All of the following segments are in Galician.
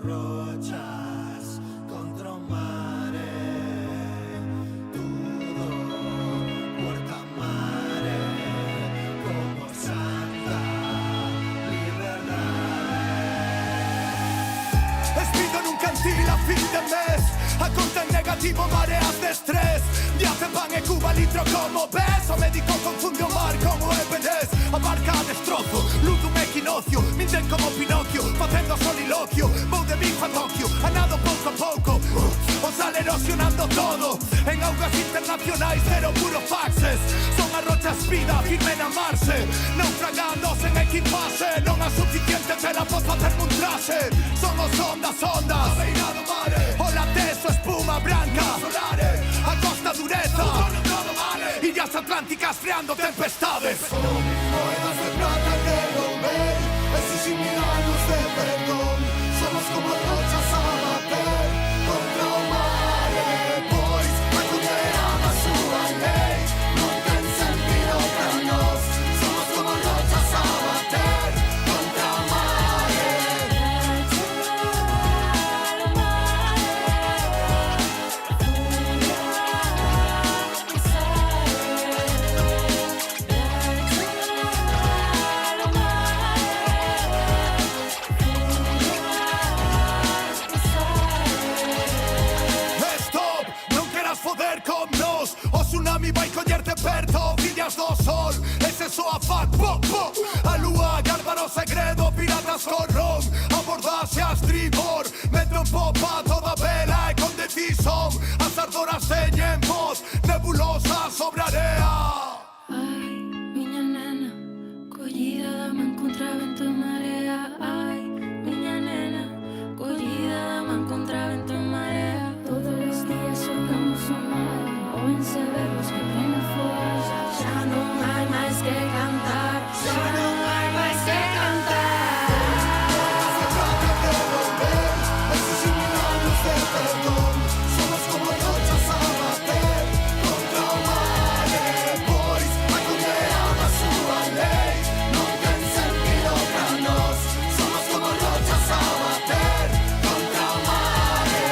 rochas contra o mare, todo puerta mare, como santa liberdade. Espido nun cantil a fin de mes, a conta en negativo, mareas de estrés. Diazepam e Cuba litro como ves. O médico confunde o mar como Ebenes. Abarca a destrozo, luz dun equinoccio. Minten como Pinocchio, facendo soliloquio. Vou de Big a Tokio, a nado pouco a pouco. O sal erosionando todo. En augas internacionais, cero puro faxes. Son as rochas vida, firme na marxe. Naufragados en equipase. Non a suficiente tela pois facerme un traxe. Son os ondas, ondas. A beira do mare. Ola teso, espuma branca. Solares. A costa dureza. Illas atlánticas freando tempestades. Moedas de plata que volver. Esos 1000 años de perdón. Somos como rochas a bater contra o mare. Pois a condenada súa lei. Non ten sentido para nós. Somos como rochas a bater contra o mare. Stop, non queras foder con nos. O tsunami vai collerte perto. Villas do sol, ese soa fuck, pop, pop. A lúa, gárgaro segredo, piratas con ron. Abordaxe a estribor, metro en popa toda vela e con decisión. As ardoras teñen voz, nebulosa sobre area. Ai, miña nena, collida da man contra vento e marea. Ai, miña nena, collida da man contra vento e marea. Todos os días xogamos o mar, ou en severos que prende fogo. Xa non hai máis que cantar, xa non hai máis que cantar. Se trata de volver, esos 1000 años de perdón. Somos como rochas a bater contra o mare. Pois a condenada súa lei. Non ten sentido para nós. Somos como rochas a bater contra o mare.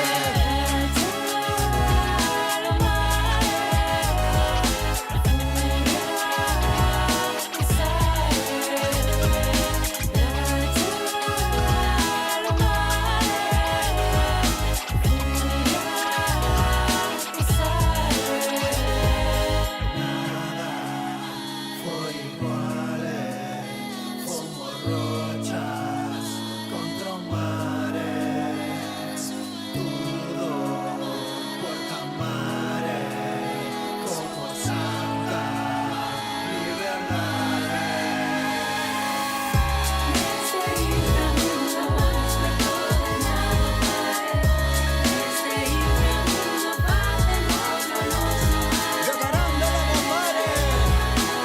Foi iguale, como rochas contra o mare. Todo puerta mare, como santa liberdade. Llegarán de lejos mares,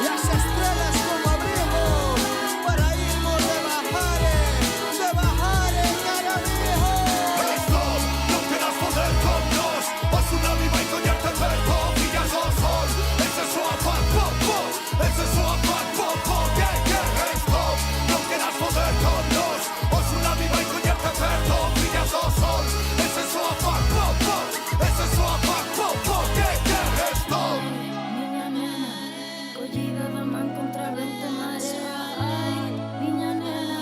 las estrellas como abrigo, para irnos de bajares, cara viejo. Stop, non queras foder con nos. O tsunami vai collerte perto. Villas do sol, ese soa fuck, pop, pop. Ese soa fuck, pop, pop, yeah, yeah. Stop, non queras foder con nos. O tsunami vai collerte perto. Villas do sol, ese soa fuck, pop, pop. Ese soa fuck, pop, pop, yeah, yeah. Stop. Miña nena, collida da man contra vento e marea. Ai, miña nena,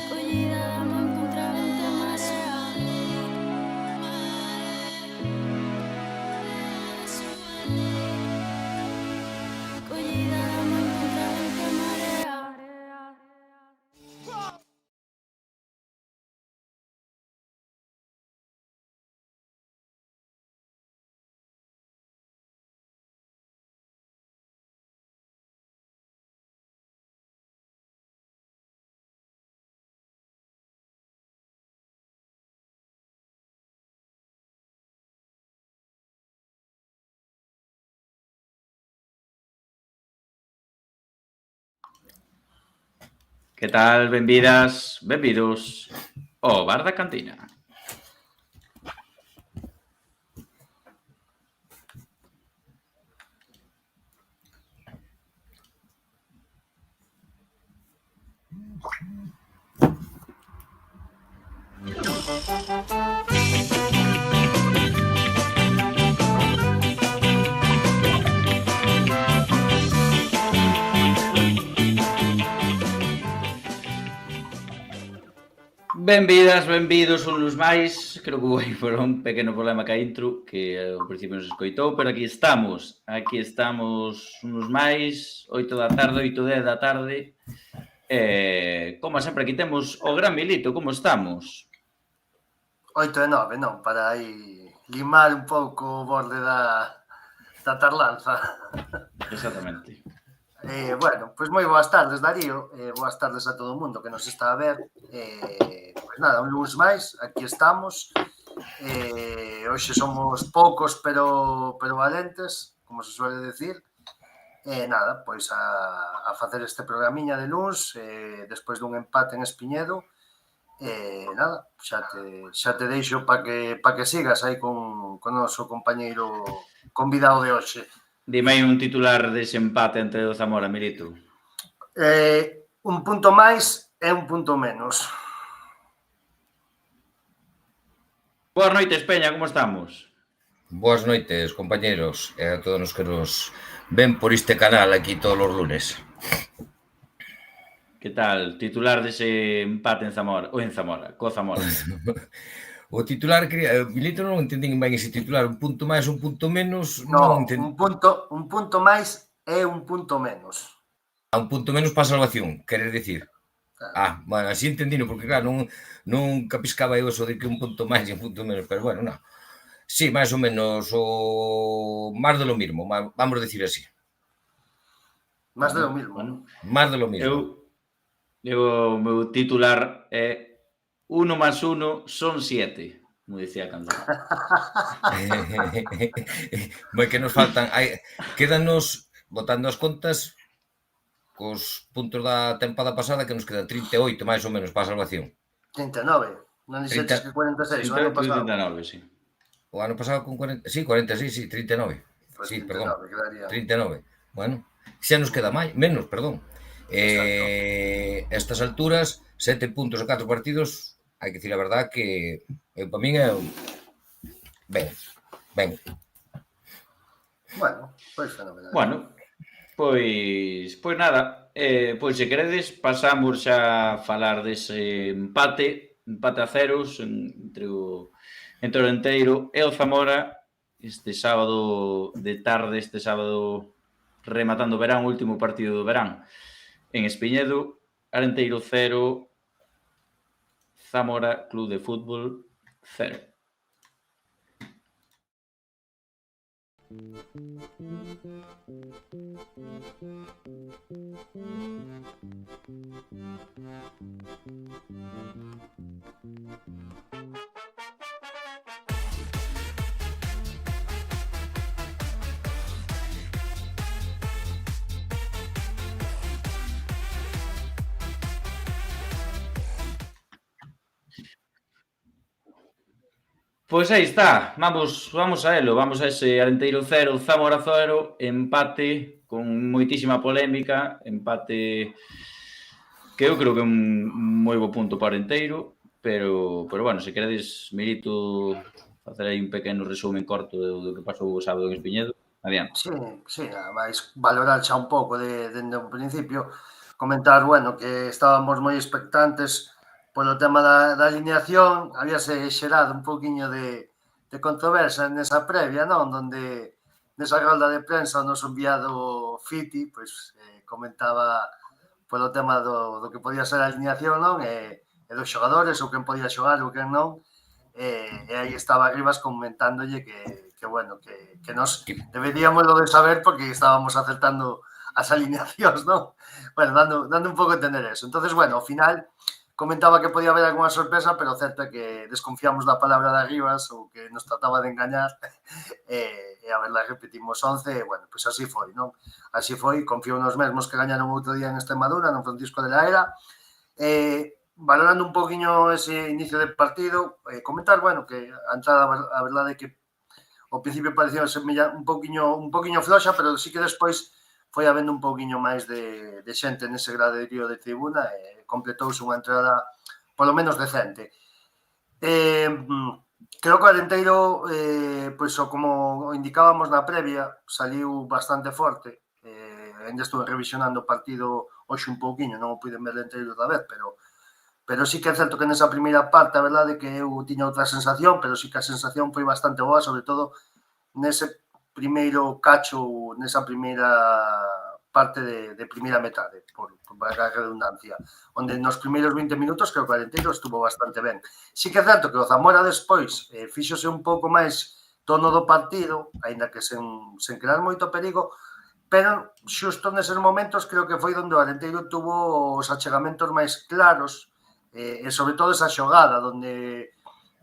collida da man contra vento e marea. Collida da man contra vento e marea. Que tal? Benvidas, benvidos ao Bar da Cantina. Benvidas, benvidos un luz máis. Creo que foi por un pequeno problema ca intro que ao principio non se escoitou, pero aquí estamos un luz máis, 8 da tarde, 8:10 da tarde. Como sempre, aquí temos o gran Milito, como estamos? 8 e 9, non? Para aí limar un pouco o borde da tarlanza. Exactamente. Bueno, pois moi boas tardes, Darío. Boas tardes a todo o mundo que nos está a ver. Pois nada, un lunes máis, aquí estamos. Hoxe somos poucos, pero valentes, como se suele decir. Nada, pois a facer este programiña de luns, despois dun empate en Espiñedo. Nada, xa te deixo para que sigas aí con o noso compañeiro convidado de hoxe. Dime aí un titular dese empate entre o Zamora, Milito. Un punto máis e un punto menos. Boas noites, Peña, como estamos? Boas noites, compañeros, e a todos os que nos ven por este canal aquí todos os lunes. Que tal? Titular dese empate en Zamora, ou en Zamora, co Zamora. O titular, Milito, non entendín ben ese titular, un punto máis, un punto menos. Non, un punto máis e un punto menos. A un punto menos para a salvación, queres dicir? Bueno, así entendino, porque claro, non capiscaba eu eso de que un punto máis e un punto menos, pero bueno, non. Sí, máis ou menos o máis de lo mismo, vamos decir así. Máis de lo mismo. Bueno, máis de lo mismo. O meu titular é 1 más 1 son 7, como dicía a canción. Moi que nos faltan, quédanos, botando as contas, cos puntos da tempada pasada, que nos quedan 38 máis ou menos para a salvación. 39, non dixetes que 46 o ano pasado. 39, sí. O ano pasado con 40, sí, 46, sí, 39. Pues sí, 39, perdón, quedaría. 39. Bueno, xa nos queda menos, perdón. Estas alturas, 7 puntos a 4 partidos, hai que dicir a verdad que para min é ben. Bueno, pois fenomenal. Bueno, pois nada, pois se queredes pasamos xa a falar dese empate a ceros entre o Enteiro e o Zamora este sábado de tarde, este sábado rematando o verán, o último partido do verán en Espiñedo. Arenteiro 0, Zamora Club de Fútbol 0. Pois aí está, vamos a elo, vamos a ese Arenteiro 0, Zamora 0, empate con moitísima polémica, empate que eu creo que é un moi bo punto para Arenteiro, pero bueno, se queredes, Milito, facer aí un pequeno resumen corto do que pasou o sábado en Espiñedo, adiante. Sí, nada máis valorar xa un pouco dende o principio, comentar, bueno, que estábamos moi expectantes polo tema da alineación, habíase xerado un pouquiño de controversia nesa previa, non? Donde nesa rolda de prensa o noso enviado Fiti, pois comentaba polo tema do que podía ser a alineación, non? E dos xogadores, ou quen podía xogar ou quen non. E aí estaba Rivas comentándolle que bueno, que nos deberíamos de saber porque estábamos acertando as alineacións, non? Bueno, dando un pouco a entender eso. Entonces, bueno, ao final comentaba que podía haber alguna sorpresa, pero certo é que desconfiamos da palabra de Rivas ou que nos trataba de engañar e a verdade repetimos 11 e, bueno, pois así foi, non? Así foi, confío nos mesmos que gañaron outro día en Extremadura, no Francisco de la Era. Valorando un poquinho ese inicio de partido, comentar, bueno, que a entrada, a verdade é que ao principio parecía ser un poquinho floxa, pero sí que despois foi habendo un pouquiño máis de xente nese graderío de tribuna e completouse unha entrada polo menos decente. Creo que o Arenteiro, pois, como indicábamos na previa, saliu bastante forte. Ainda estuve revisionando o partido hoxe un pouquiño, non o puiden ver inteiro da vez, pero sí que é certo que nesa primeira parte, a verdade que eu tiña outra sensación, pero sí que a sensación foi bastante boa, sobre todo nese primeiro cacho, nesa primeira parte de primeira metade, por a redundancia, onde nos primeiros 20 minutos creo que o Arenteiro estuvo bastante ben. Sí que é certo que o Zamora despois fíxose un pouco máis tono do partido, aínda que sen crear moito perigo, pero xusto neses momentos creo que foi onde o Arenteiro tuvo os achegamentos máis claros, e sobre todo esa xogada onde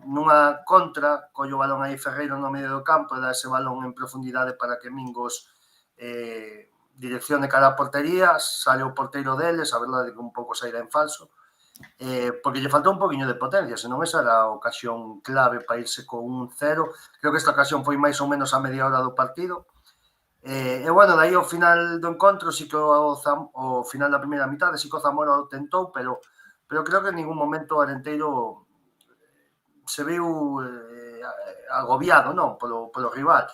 nunha contra colle o balón aí Ferreiro no medio do campo e dá ese balón en profundidade para que Mingos dirección de cara a portería, sale o porteiro deles, a verdade que un pouco saída en falso, porque lle faltou un poquinho de potencia, senón esa era a ocasión clave para irse con 1-0. Creo que esta ocasión foi máis ou menos a media hora do partido. E bueno, dai ao final do encontro, sí que o final da primeira mitade, sí que o Zamora o tentou, pero creo que en ningún momento o Arenteiro se viu agobiado, non, polo rival.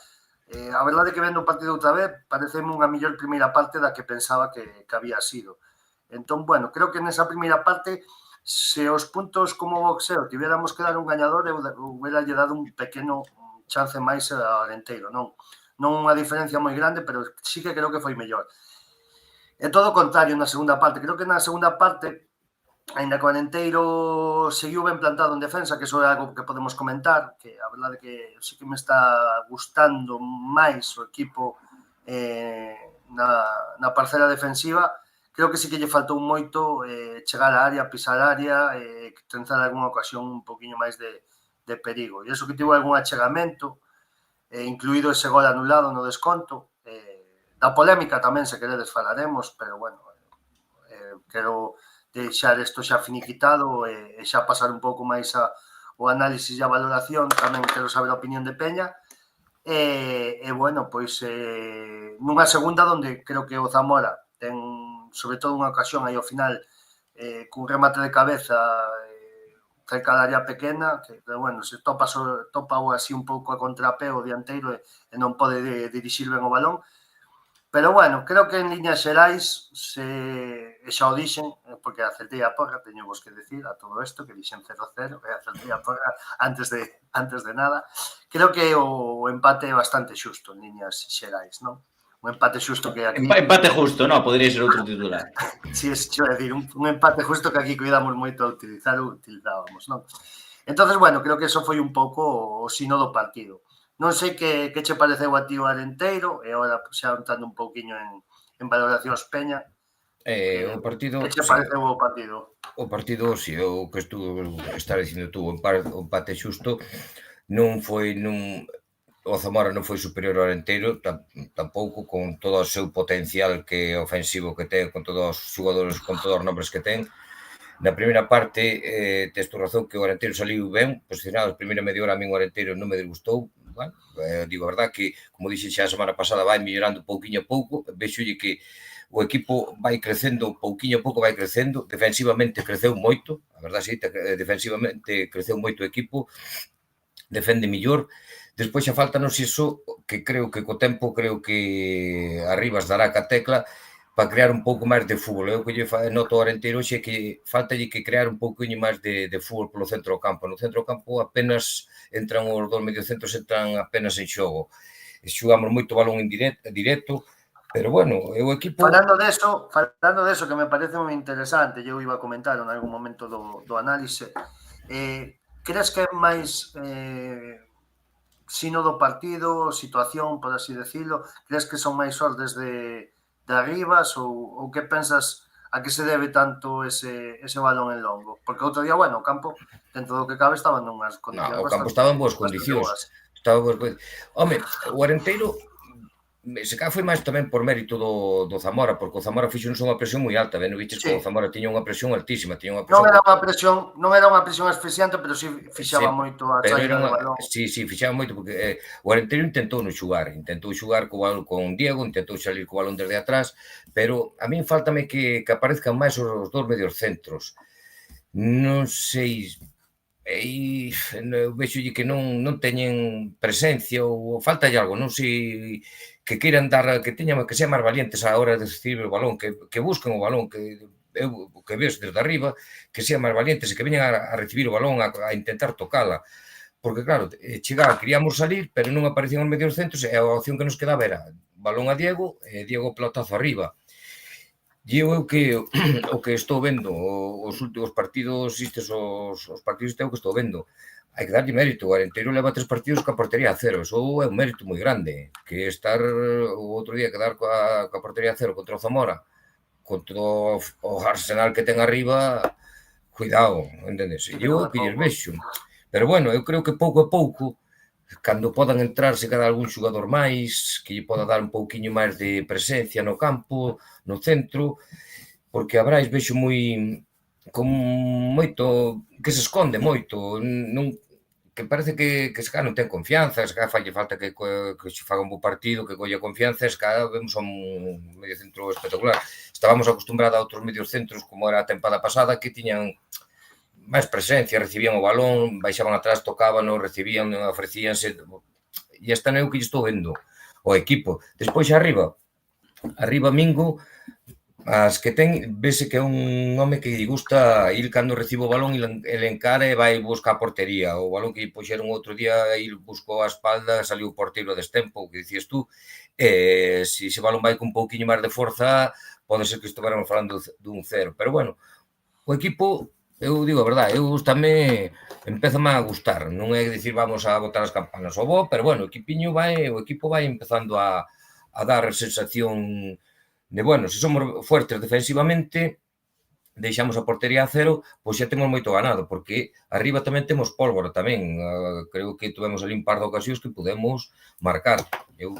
A verdade é que vendo o partido outra vez, pareceme unha mellor primeira parte da que pensaba que había sido. Entón, bueno, creo que nesa primeira parte, se os puntos como boxeo tiveramos que dar un gañador, eu hubiera lle dado un pequeno chance máis ao Arenteiro, non unha diferencia moi grande, pero sí que creo que foi mellor. E todo o contrario na segunda parte. Creo que na segunda parte, aínda que o Arenteiro seguiu ben plantado en defensa, que iso é algo que podemos comentar, que a verdade que sí que me está gustando máis o equipo na parcela defensiva. Creo que sí que lle faltou moito chegar á área, pisar a área, tentar algunha ocasión un poquinho máis de perigo. E iso que tivo algún achegamento, incluído ese gol anulado no desconto. Da polémica tamén, se queredes, falaremos, pero bueno, quero deixar isto xa finiquitado e xa pasar un pouco máis ao análisis e a valoración. Tamén quero saber a opinión de Peña. E bueno, pois nunha segunda onde creo que o Zamora ten sobre todo unha ocasión aí ao final cun remate de cabeza cerca da área pequena, que bueno, se topa así un pouco a contrapé o dianteiro e non pode dirixir ben o balón. Pero bueno, creo que en líneas xerais, xa o dixen, porque acertei a porra, teño vos que decir a todo isto, que dixen 0-0, e acertei a porra antes de nada. Creo que o empate é bastante xusto en líneas xerais, non? Un empate xusto que aquí... Empate justo, non? Podría ser outro titular. Si, xo decir, un empate justo que aquí cuidamos moito a utilizar ou utilizábamos, non? Entonces, bueno, creo que eso foi un pouco o sino do partido. Non sei que che pareceu a ti o Arenteiro, e agora xa entrando un pouquiño en valoracións Peña. O partido... Que che pareceu o partido? O partido, si, o que estar dicindo tú, o empate xusto, non foi... O Zamora non foi superior ao Arenteiro, tampouco, con todo o seu potencial que ofensivo que ten, con todos os xogadores, con todos os nombres que ten. Na primeira parte, tes tu razón que o Arenteiro saliu ben posicionado. A primeira media hora a min o Arenteiro non me disgustou. Bueno, digo a verdad que, como dixe xa a semana pasada, vai mellorando pouquiño a pouco. Vexolle que o equipo vai crecendo, pouquiño a pouco vai crecendo. Defensivamente creceu moito, a verdad sí, defensivamente creceu moito o equipo, defende mellor. Despois xa faltanos iso, que creo que co tempo, creo que Arribas dará ca tecla para crear un pouco máis de fútbol. Eu que lle noto ao Arenteiro xe que faltalle que crear un pouquinho máis de fútbol polo centro do campo. No centro do campo apenas entran os dos mediocentros, entran apenas en xogo. Xugamos moito balón en directo, pero bueno, o equipo... Falando deso, que me parece moi interesante, eu iba a comentar en algún momento do análise, crees que é máis sino do partido, situación, por así decirlo? Crees que son máis ordes de Arribas ou que pensas a que se debe tanto ese balón en longo? Porque outro día, bueno, o campo, dentro do que cabe, estaba nunhas condicións o campo estaba en boas condicións. Home, o Arenteiro se cá foi máis tamén por mérito do Zamora, porque o Zamora fixo unha presión moi alta, non viches que o Zamora tiña unha presión altísima, non era unha presión asfixiante, pero si fixaba moito a saída do balón. Si, fixaba moito, porque o Arenteiro intentou xugar con Diego, intentou salir co balón desde atrás, pero a min faltame que aparezcan máis os dos medios centros. Non sei e eu vexolle que non teñen presencia ou falta algo, non sei, que queiran dar, que sean máis valientes á hora de recibir o balón, que busquen o balón, que eu que ves desde arriba, que sean máis valientes e que veñan a recibir o balón, a intentar tocala. Porque claro, chegaba, queríamos salir, pero non aparecían os medios centros e a opción que nos quedaba era balón a Diego e Diego pelotazo arriba. E eu que o que estou vendo os últimos partidos, os partidos que estou vendo, hai que darlle mérito. O Arenteiro leva 3 partidos coa portería a cero, eso é un mérito moi grande, que estar o outro día quedar coa portería a cero contra o Zamora, contra o Arsenal que ten arriba, cuidado, entendes? E eu que lles vexo. Pero bueno, eu creo que pouco a pouco, cando podan entrarse cada algún xogador máis, que lle poda dar un pouquiño máis de presencia no campo, no centro, porque a Brais vexo con moito, que se esconde moito, que parece que se non ten confianza, se falle falta que se faga un bo partido, que colla confianza, se vemos a un medio centro espectacular. Estábamos acostumbrados a outros medios centros, como era a tempada pasada, que tiñan máis presencia, recibían o balón, baixaban atrás, tocaban, recibían, ofrecíanse, e esta non é o que lle estou vendo o equipo. Despois arriba Mingo, as que ten, vese que é un home que lle gusta ir cando recibe o balón, ele encara e vai buscar a portería. O balón que lle puxeron outro día, ele buscou a espalda, saliu o porteiro a destempo, o que dicías tú, se ese balón vai con un pouquiño máis de forza, pode ser que estuéramos falando dun cero. Pero bueno, o equipo, eu digo a verdade, eu tamén empezame a gustar, non é dicir vamos a botar as campanas ao bo, pero bueno, o equipo vai empezando a dar sensación de, bueno, se somos fuertes defensivamente, deixamos a portería a cero, pois xa temos moito ganado, porque arriba tamén temos pólvora tamén, creo que tuvemos ali un par de ocasións que podemos marcar. Eu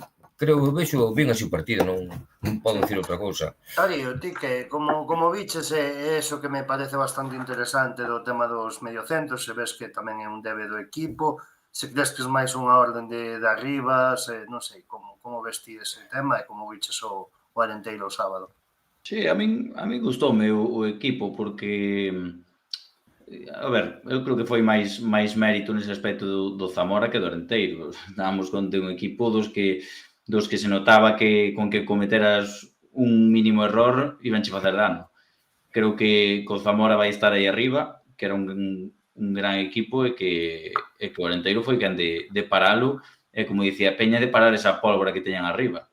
vexo ben así o partido, non podo dicir outra cousa. Darío, ti que, como viches, é eso que me parece bastante interesante do tema dos mediocentros, se ves que tamén é un debe do equipo, se crees que é máis unha orden de arriba, non sei, como ves ti ese tema e como viches o Arenteiro o sábado. Sí, a min gustoume o equipo porque, a ver, eu creo que foi máis mérito nese aspecto do Zamora que do Arenteiro. Estábamos con un equipo dos que se notaba que con que cometeras un mínimo error ibanche facer dano. Creo que o Zamora vai estar aí arriba, que era un gran equipo e que o Arenteiro foi quen de paralo e, como dicía Peña, de parar esa pólvora que teñan arriba.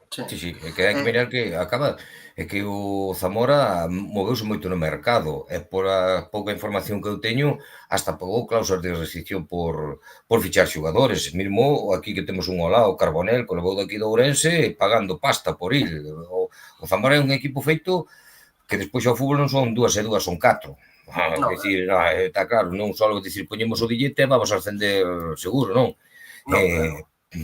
Sí, é que hai que mirar que acaba, é que o Zamora moveuse moito no mercado e por a pouca información que eu teño hasta pagou cláusulas de restricción por fichar xogadores, mesmo aquí que temos un ao Carbonell, que levou daqui do Ourense pagando pasta por il. O Zamora é un equipo feito que despois ao fútbol non son 2 e 2, son 4. Está claro, non só dicir poñemos o billete e vamos a ascender seguro, non?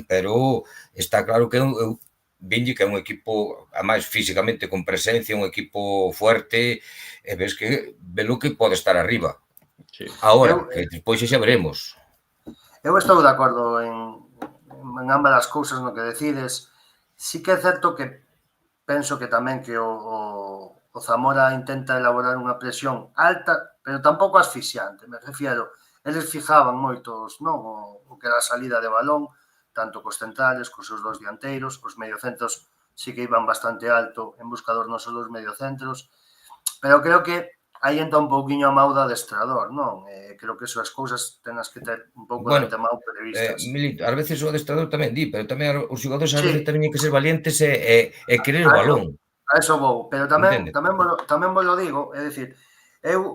Pero está claro que eu vinlle que é un equipo, a máis físicamente con presencia, un equipo fuerte, e ves que velo que pode estar arriba. Sí. Ahora, que despois xa veremos. Eu estou de acordo en ambas as cousas no que decides. Sí que é certo que penso que tamén que o Zamora intenta elaborar unha presión alta, pero tampouco asfixiante, me refiero. Eles fijaban moitos, non, o que era a salida de balón, tanto cos centrales, cos seus dos dianteiros, os mediocentros sí que iban bastante alto en busca dos nosos dos mediocentros, pero creo que aí entra un pouquiño a mau do adestrador, non? Creo que esas cousas tenas que ter un pouco de antemao previstas. Milito, ás veces o adestrador tamén di, pero tamén os xogadores ás veces tamén hai que ser valientes e querer o balón. A eso vou, pero tamén vos lo digo, é dicir,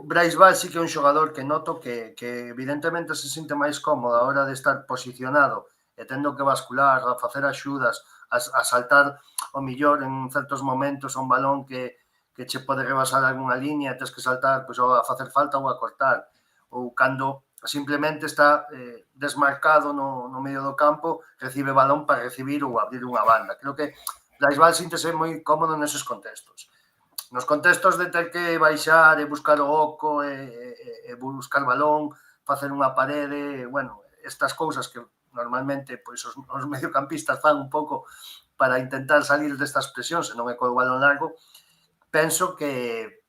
Brais Val sí que é un xogador que noto que evidentemente se sinte máis cómodo a hora de estar posicionado e tendo que bascular, a facer axudas, a saltar o millor en certos momentos a un balón que che pode rebasar algunha liña e tens que saltar pois, a facer falta ou a cortar. Ou cando simplemente está desmarcado no medio do campo, recibe balón para recibir ou abrir unha banda. Creo que Laisval síntese moi cómodo neses contextos. Nos contextos de ter que baixar e buscar o oco e buscar balón, facer unha parede, bueno, estas cousas que normalmente pois os mediocampistas fan un pouco para intentar salir destas presións, se non é co balón largo, penso que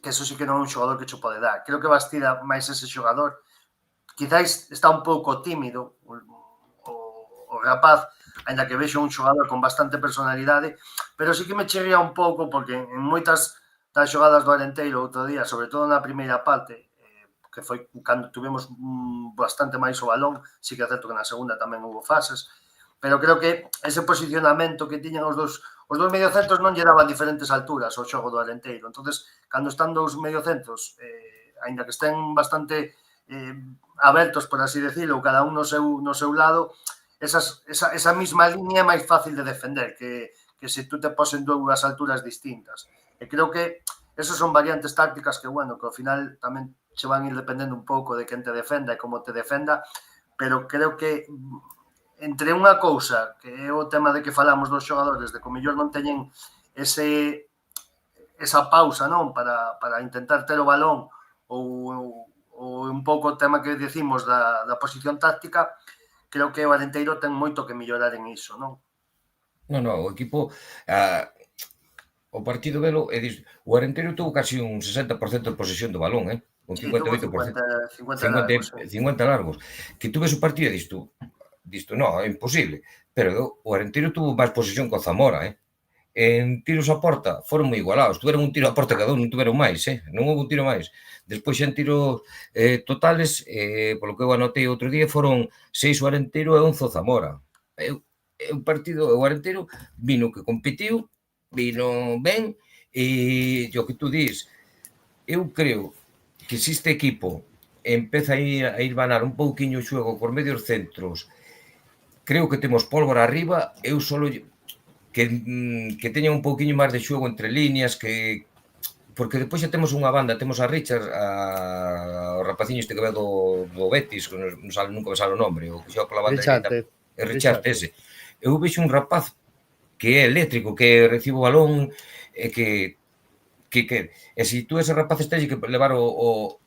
que eso sí que non é un xogador que cho pode dar. Creo que Bastida máis ese xogador, quizáis está un pouco tímido o rapaz, ainda que vexo un xogador con bastante personalidade, pero sí que me chirría un pouco porque en moitas das xogadas do Arenteiro outro día, sobre todo na primeira parte, que foi cando tuvemos bastante máis o balón, sí que é certo que na segunda tamén houve fases, pero creo que ese posicionamento que tiñan os dous mediocentros non lle daban diferentes alturas ao xogo do Arenteiro. Entonces, cando están dous mediocentros, aínda que estén bastante abertos, por así decirlo, cada un no seu lado, esa mesma línea é máis fácil de defender que se tú te pos en dúas alturas distintas. E creo que esos son variantes tácticas que, bueno, que ao final tamén se van ir dependendo un pouco de quen te defenda e como te defenda, pero creo que entre unha cousa, que é o tema de que falamos dos xogadores, de que o mellor non teñen esa pausa, non, para intentar ter o balón ou un pouco o tema que decimos da posición táctica, creo que o Arenteiro ten moito que mellorar en iso, non? Non, o equipo... o partido velo, o Arenteiro tuvo casi un 60% de posesión do balón, un 58%. 50 largos. Que tú ves o partido e disto, non, é imposible. Pero o Arenteiro tuvo máis posesión co Zamora, En tiros a porta foron moi igualados. Tuveron un tiro a porta cada un, non tuveron máis, non houve un tiro máis. Despois xa en tiros totales, polo que eu anotei outro día, foron 6 o Arenteiro e 11 o Zamora. O partido, o Arenteiro vino que competiu, vino ben, e o que tú dis, eu creo que se este equipo empeza a ir vanar un pouquiño o xogo por medios centros, creo que temos pólvora arriba, eu solo que teña un pouquiño máis de xogo entre líneas, porque depois xa temos unha banda, temos a Richard, o rapaciño este que ve do Betis, que nunca me sale o nombre, o que xoga pola banda é Richard ese. Eu vexo un rapaz que é eléctrico, que recibe o balón, e se tú ese rapaz estás que levar o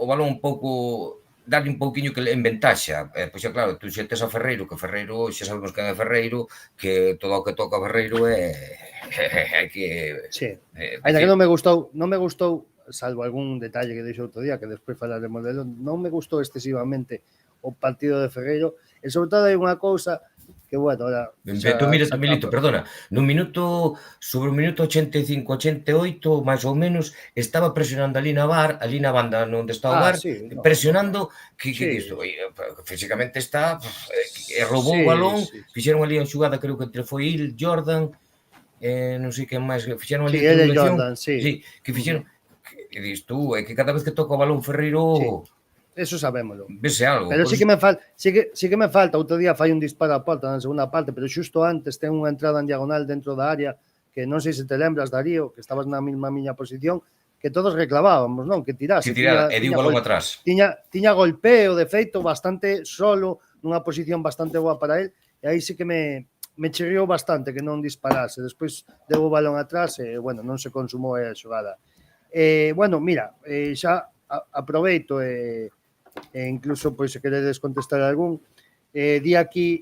balón un pouco, darlle un pouquiño que en ventaxa, pois é claro, tú xa tes a Ferreiro, que Ferreiro, xa sabemos quen é Ferreiro, que todo o que toca Ferreiro é que... Sí, ainda que non me gustou, salvo algún detalle que deixo outro día, que despois falaremos dele, non me gustou excesivamente o partido de Ferreiro, e sobre todo hai unha cousa que, bueno, ahora... Mira, Milito, perdona, sobre o minuto 85-88, máis ou menos, estaba presionando ali na banda onde está o bar, presionando, que isto, físicamente está, roubou o balón, fixeron ali a xugada, creo que entre foi Il, Jordan, non sei quen máis, fixeron ali a triangulación, que fixeron, que dis tú, é que cada vez que toca o balón Ferreiro... Eso sabémolo. Vese algo. Pero sí que me falta, outro día fai un disparo a porta na segunda parte, pero xusto antes ten unha entrada en diagonal dentro da área, que non sei se te lembras, Darío, que estabas na mesma miña posición, que todos reclamábamos, non? Que tirase. E di o balón atrás. Tiña golpeo, de feito, bastante solo, nunha posición bastante boa para él, e aí sí que me chirriou bastante que non disparase. Despois deu o balón atrás e, bueno, non se consumou a xogada. Bueno, mira, xa aproveito e incluso, pois, se queredes contestar algún, di aquí,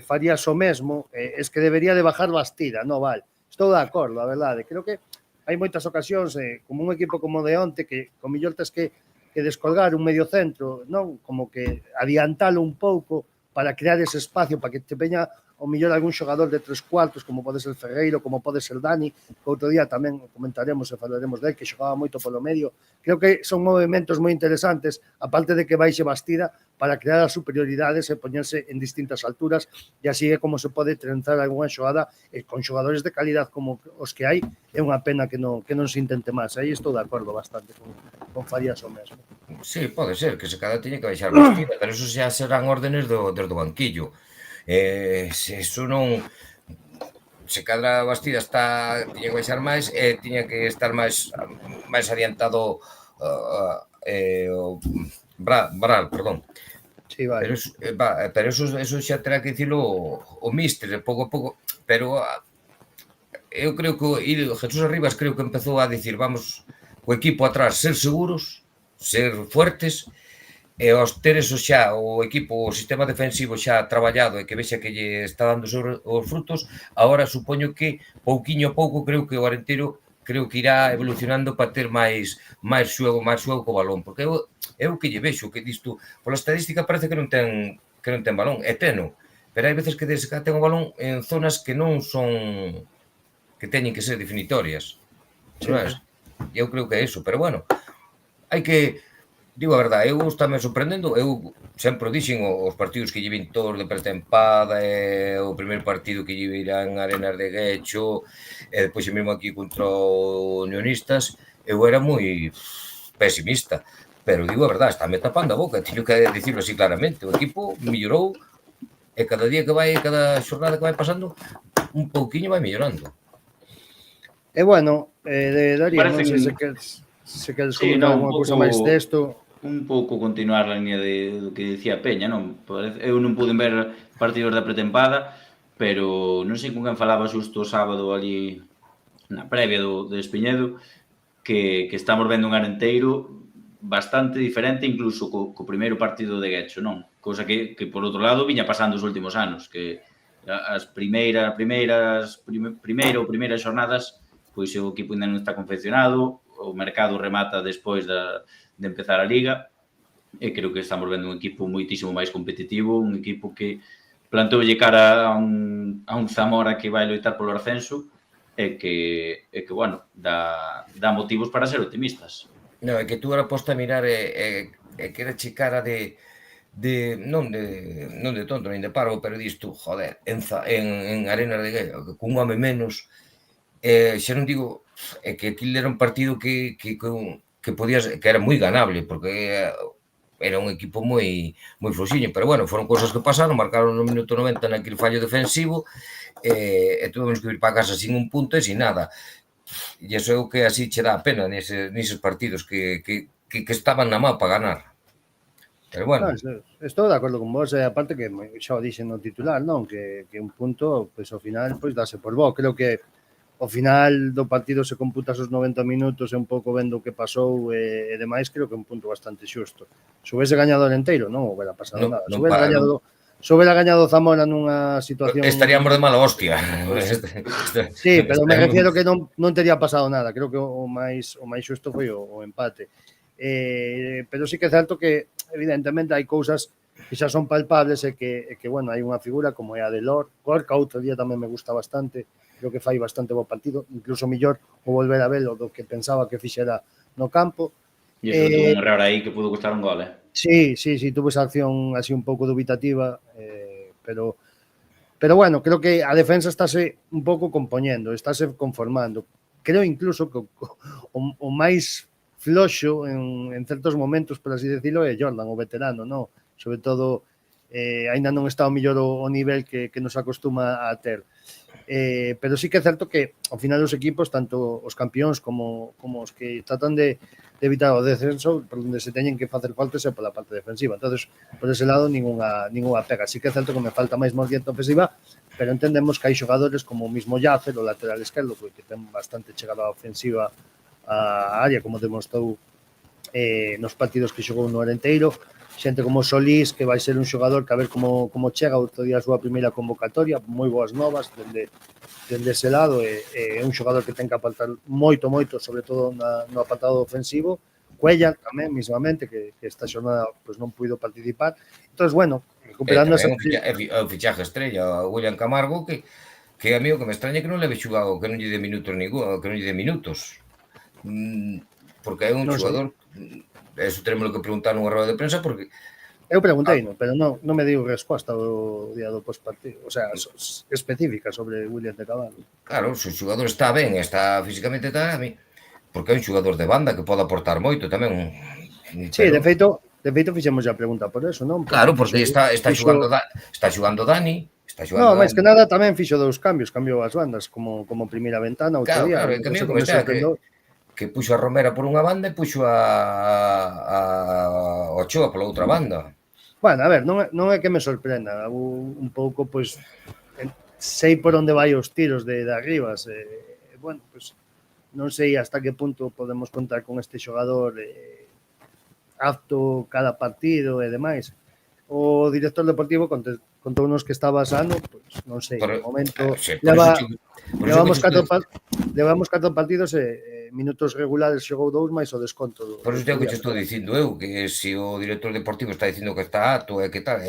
farías o mesmo, es que debería de bajar Bastida, non vale. Estou de acordo, a verdade. Creo que hai moitas ocasións, como un equipo como de onte, que con mellor tes que descolgar un medio centro, non? Como que adiantalo un pouco para crear ese espacio, para que te veña o mellor algún xogador de 3/4, como pode ser Ferreiro, como pode ser Dani, que outro día tamén comentaremos e falaremos del, que xogaba moito polo medio. Creo que son movimentos moi interesantes, aparte de que baixe Bastida, para crear as superioridades e poñerse en distintas alturas, e así é como se pode trenzar algunha xogada con xogadores de calidad como os que hai. É unha pena que non se intente máis. Aí estou de acordo bastante con Farías o mesmo. Sí, pode ser, que se cada teña que baixar Bastida, pero eso xa serán órdenes desde o banquillo. Se eso non, se cada Bastida tiña que baixar máis, tiña que estar máis adiantado Bral, perdón. Sí, vale. Pero eso xa terá que dicilo o míster, pouco a pouco, pero eu creo que Jesús Arribas creo que empezou a dicir, vamos, o equipo atrás, ser seguros, ser fuertes, e aos ter eso xa, o equipo, o sistema defensivo xa traballado e que vexa que lle está dando os frutos, agora supoño que pouquiño a pouco creo que o Arenteiro creo que irá evolucionando para ter máis xogo co balón, porque eu que lle vexo, que disto, pola estadística parece que non ten balón, e teno, pero hai veces que desde que ten o balón en zonas que non son, que teñen que ser definitorias. Sí. Eu creo que é iso, pero bueno, hai que, digo a verdade, eu estáme sorprendendo, eu sempre o dixen os partidos que lle vin todos de pretempada, o primeiro partido que lle virán Arenas de Guecho, e depois mesmo aquí contra o Unionistas, eu era moi pesimista, pero digo a verdade, estáme tapando a boca, teño que dicirlo así claramente, o equipo mellorou, e cada día que vai, cada xornada que vai pasando, un pouquiño vai mellorando. E bueno, Darío, non sei se queres comentar alguma cousa máis desto. Un pouco continuar a línea do que dicía Peña, non? Eu non pude ver partidos da pretempada, pero non sei con quen falaba xusto o sábado ali na previa do Espiñedo, que estamos vendo un Arenteiro bastante diferente incluso co primeiro partido de Guecho, non? Cousa que por outro lado viña pasando os últimos anos, que as primeiras xornadas pois o equipo ainda non está confeccionado, o mercado remata despois de empezar a Liga, e creo que estamos vendo un equipo moitísimo máis competitivo, un equipo que plantoulle cara a un Zamora que vai loitar polo ascenso, e que bueno, dá motivos para ser optimistas. Non, é que tú ahora posta a mirar e que era chicara de non de tonto, nin de parvo, pero dis tú, joder, en Arenas de Guecho, cun home menos, xa non digo, que aquilo era un partido que podías, que era moi ganable, porque era un equipo moi floxiño, pero bueno, foron cousas que pasaron, marcaron no minuto 90 naquele fallo defensivo, e tuvemos que ir para casa sin un punto e sin nada. E iso é o que así che dá pena neses partidos que estaban na mão para ganar. Pero bueno. Estou de acordo con vos, e aparte que xa o dixen no titular, non? Que un punto, pois ao final, pois dase por bo. Creo que ao final do partido se computas os 90 minutos e un pouco vendo o que pasou e demais, creo que é un punto bastante xusto. Se houvese gañado o enteiro, non houbera pasado nada. Se houbera gañado Zamora nunha situación... Estaríamos de mala hostia. Sí, pero me refiero que non tería pasado nada. Creo que o máis xusto foi o empate. Pero sí que é certo que, evidentemente, hai cousas que xa son palpables e que, bueno, hai unha figura como é a de Lorca, outro día tamén me gusta bastante, creo que fai bastante bo partido, incluso millor o volver a velo do que pensaba que fixera no campo. E iso tuvo un error aí que pudo costar un gol, Sí, tuvo esa acción así un pouco dubitativa, pero bueno, creo que a defensa estáse un pouco compoñendo, estáse conformando. Creo incluso que o máis floxo en certos momentos, por así decirlo, é Jordan, o veterano, non? Sobre todo, aínda non está ao mellor o nivel que nos acostuma a ter. Pero sí que é certo que, ao final, os equipos, tanto os campións como os que tratan de evitar o descenso, por onde se teñen que facer faltas é pola parte defensiva. Entonces, por ese lado, ninguna pega. Sí que é certo que me falta máis mordiente ofensiva, pero entendemos que hai xogadores como o mismo Yacer, o lateral esquerdo, que ten bastante chegada ofensiva á área, como demostrou nos partidos que xogou no Arenteiro, xente como Solís, que vai ser un xogador que a ver como chega outro día a súa primeira convocatoria, moi boas novas dende ese lado, é un xogador que ten que aportar moito, sobre todo no apartado ofensivo. Cuellar tamén, mismamente, que esta xornada non puido participar. Entón, bueno, recuperando esa... O fichaje estrella, o William Camargo, que a mí o que me extraña que non leve xugado, que non lle dé minutos ningún, que non lle dé minutos. Porque é un xogador... Eso tenemos que preguntar nunha roda de prensa porque... Eu preguntei, pero non me diu resposta o día do postpartido, o sea, específica sobre William de Camargo. Claro, se o xogador está ben, está físicamente a mí, porque é un xogador de banda que pode aportar moito tamén. Sí, de feito fixemos a pregunta por eso, non? Claro, porque está xugando Dani, No, máis que nada tamén fixo dous cambios, cambiou as bandas como primeira ventana outro día. Claro, que puxo a Romera por unha banda e puxo a Ochoa pola outra banda. Bueno, a ver, non é que me sorprenda, un pouco, pois, sei por onde vai os tiros de arribas, bueno, pois, non sei hasta que punto podemos contar con este xogador apto cada partido e demais. O director deportivo contounos que estaba sano, pois non sei, no momento levamos levamos 4 partidos e minutos regulares xogou 2 máis o desconto. Por iso que che estou dicindo eu, que se o director deportivo está dicindo que está apto e que tal,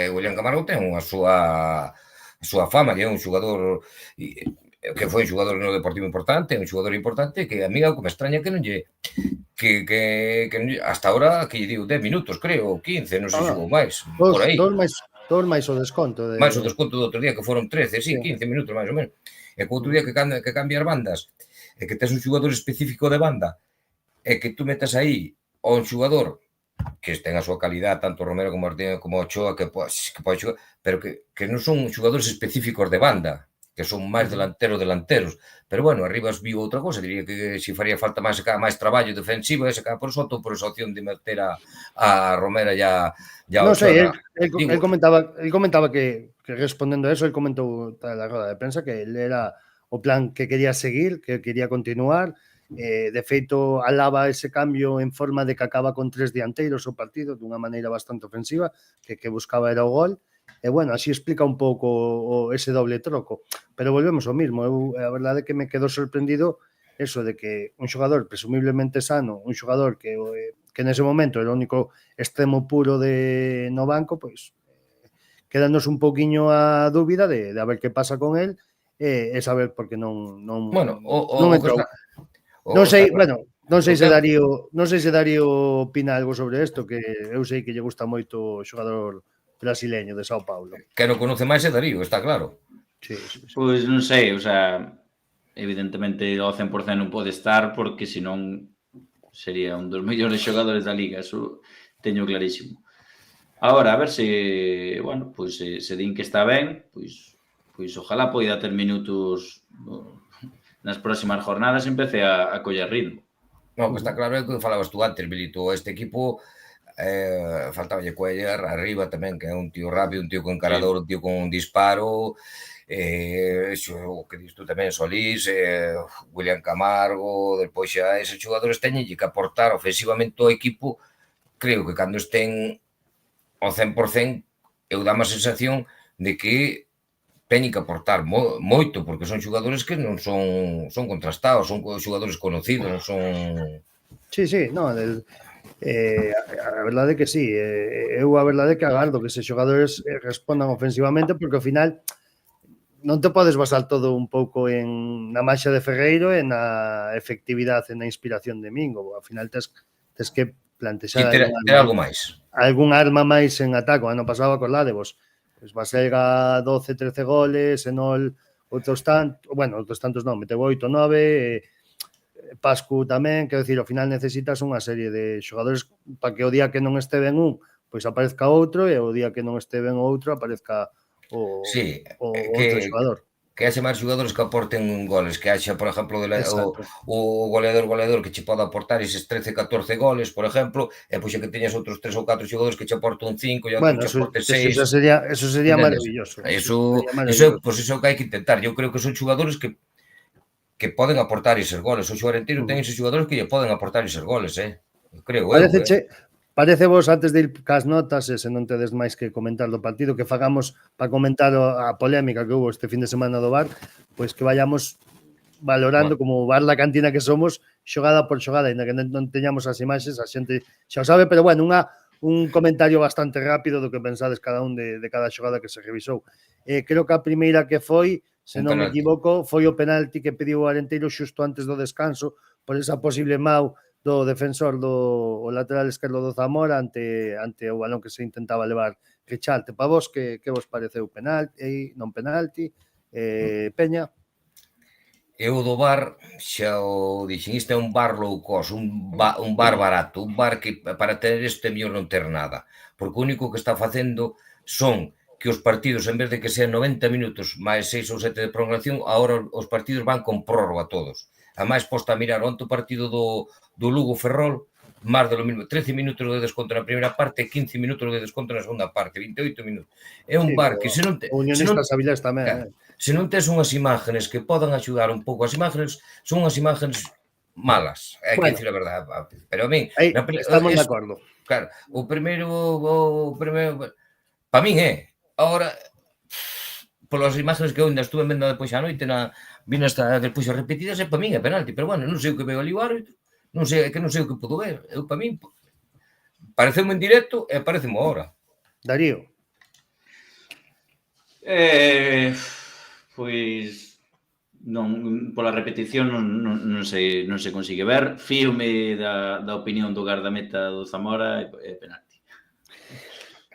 William Camargo ten a súa fama, que é un xogador que foi un xogador no Deportivo importante, un xogador importante que a mí o que me extraña que non lle hasta ahora que lle digo 10 minutos, creo, 15, non sei se xogou máis, por aí. Dos máis o desconto. Máis o desconto do outro día que foron 13, sí, 15 minutos máis ou menos. E que outro día que cambias bandas e que tes un xogador específico de banda e que tú metas aí a un xogador que ten a súa calidad, tanto Romero como Martínez como Ochoa, que pode xogar, pero que non son xogadores específicos de banda, que son máis delanteros. Pero bueno, Arribas viu outra cosa, diría que se faría falta máis traballo defensivo, e por eso optou por esa opción de meter a Romero e a Non sei, Ochoa. el comentaba que respondendo a eso, el comentou na roda de prensa que el era o plan que quería seguir, que quería continuar. De feito, alaba ese cambio en forma de que acaba con 3 dianteiros o partido dunha maneira bastante ofensiva, que buscaba era o gol. E, bueno, así explica un pouco ese doble troco. Pero volvemos ao mismo. A verdade é que me quedo sorprendido eso de que un xogador presumiblemente sano, un xogador que nese momento era o único extremo puro no banco, pois quedándose un pouquiño a dúbida de a ver que pasa con él e saber por que non Bueno, entrou. Non sei se Darío opina algo sobre isto, que eu sei que lle gusta moito o xogador brasileño de Sao Paulo. Que non conoce máis é Darío, está claro. Sí. Pois non sei, o sea, evidentemente ao 100% non pode estar porque senón sería un dos mellores xogadores da liga, eso teño clarísimo. Agora, a ver se, bueno, pois se din que está ben, pois ojalá poida ter minutos nas próximas jornadas e empece a coller ritmo. Non, que está claro é que falabas tú antes, Bilito, este equipo faltaballe Cuellar arriba tamén, que é un tío rápido, un tío con encarador, un tío con disparo, o que dis tú tamén, Solís, William Camargo, despois xa eses xogadores teñenlle que aportar ofensivamente ao equipo. Creo que cando estén ao 100%, eu dame a sensación de que teñen que aportar moito, porque son xogadores que non son contrastados, son xogadores conocidos, non son... Sí, non, a verdade é que sí, eu a verdade é que agardo que se xogadores respondan ofensivamente, porque ao final non te podes basar todo un pouco na marxa de Ferreiro e na efectividade e na inspiración de Mingo. Ao final tes que plantexar ter algo máis. Algún arma máis en ataque. O ano pasado, acordádevos, Baselga 12-13 goles, Enol outros tantos non, meteu 8-9, Pascu tamén, quero dicir, ao final necesitas unha serie de xogadores para que o día que non este ben un, pois aparezca outro, e o día que non este ben outro aparezca o outro xogador. Que haxe máis xogadores que aporten goles, que haxa, por exemplo, o goleador que che pode aportar eses 13-14 goles, por exemplo, e pois que teñas outros 3 ou 4 xogadores que che aporten 5 e outro che aporte 6. Eso sería maravilloso. Eso é o que hai que intentar. Eu creo que son xogadores que poden aportar eses goles. O Xuarentino ten eses xogadores que lle poden aportar eses goles, creo. Parecevos, antes de ir cas notas, e se non tedes máis que comentar do partido, que fagamos para comentar a polémica que hubo este fin de semana do VAR, pois que vayamos valorando como VAR la cantina que somos, xogada por xogada, ainda que non teñamos as imaxes, a xente xa o sabe, pero bueno, un comentario bastante rápido do que pensades cada un de cada xogada que se revisou. Creo que a primeira que foi, se non me equivoco, foi o penalti que pediu o Arenteiro xusto antes do descanso por esa posible mau do defensor do lateral esquerdo do Zamora ante o balón que se intentaba levar Richalte. Para vos, que vos pareceu penalti, non penalti? Peña? Eu do VAR xa o dixen, isto é un VAR low cost, un VAR barato, un VAR que para ter isto é mellor non ter nada, porque o único que está facendo son que os partidos, en vez de que sean 90 minutos máis 6 ou 7 de prolongación, agora os partidos van con prórroga todos. A máis posta a mirar onto o partido do Lugo Ferrol, máis de lo mismo, 13 minutos de desconto na primeira parte e 15 minutos de desconto na segunda parte, 28 minutos. É un VAR que se non tes unhas imágenes que podan axudar un pouco, as imágenes son unhas imágenes malas, hai que dicir a verdade, pero a min estamos de acordo. Claro, o primeiro para min agora polas imagens que eu ainda estuve vendo depois a noite, vino hasta despois as repetidas, e para min é penalti, pero bueno, non sei o que veo ali o árbitro, non sei, é que non sei o que pudo ver. Eu, para min, pareceu-me en directo e pareceme ahora. Darío. Pois non, pola repetición non se consigue ver. Fíome da opinión do gardameta do Zamora e penalti.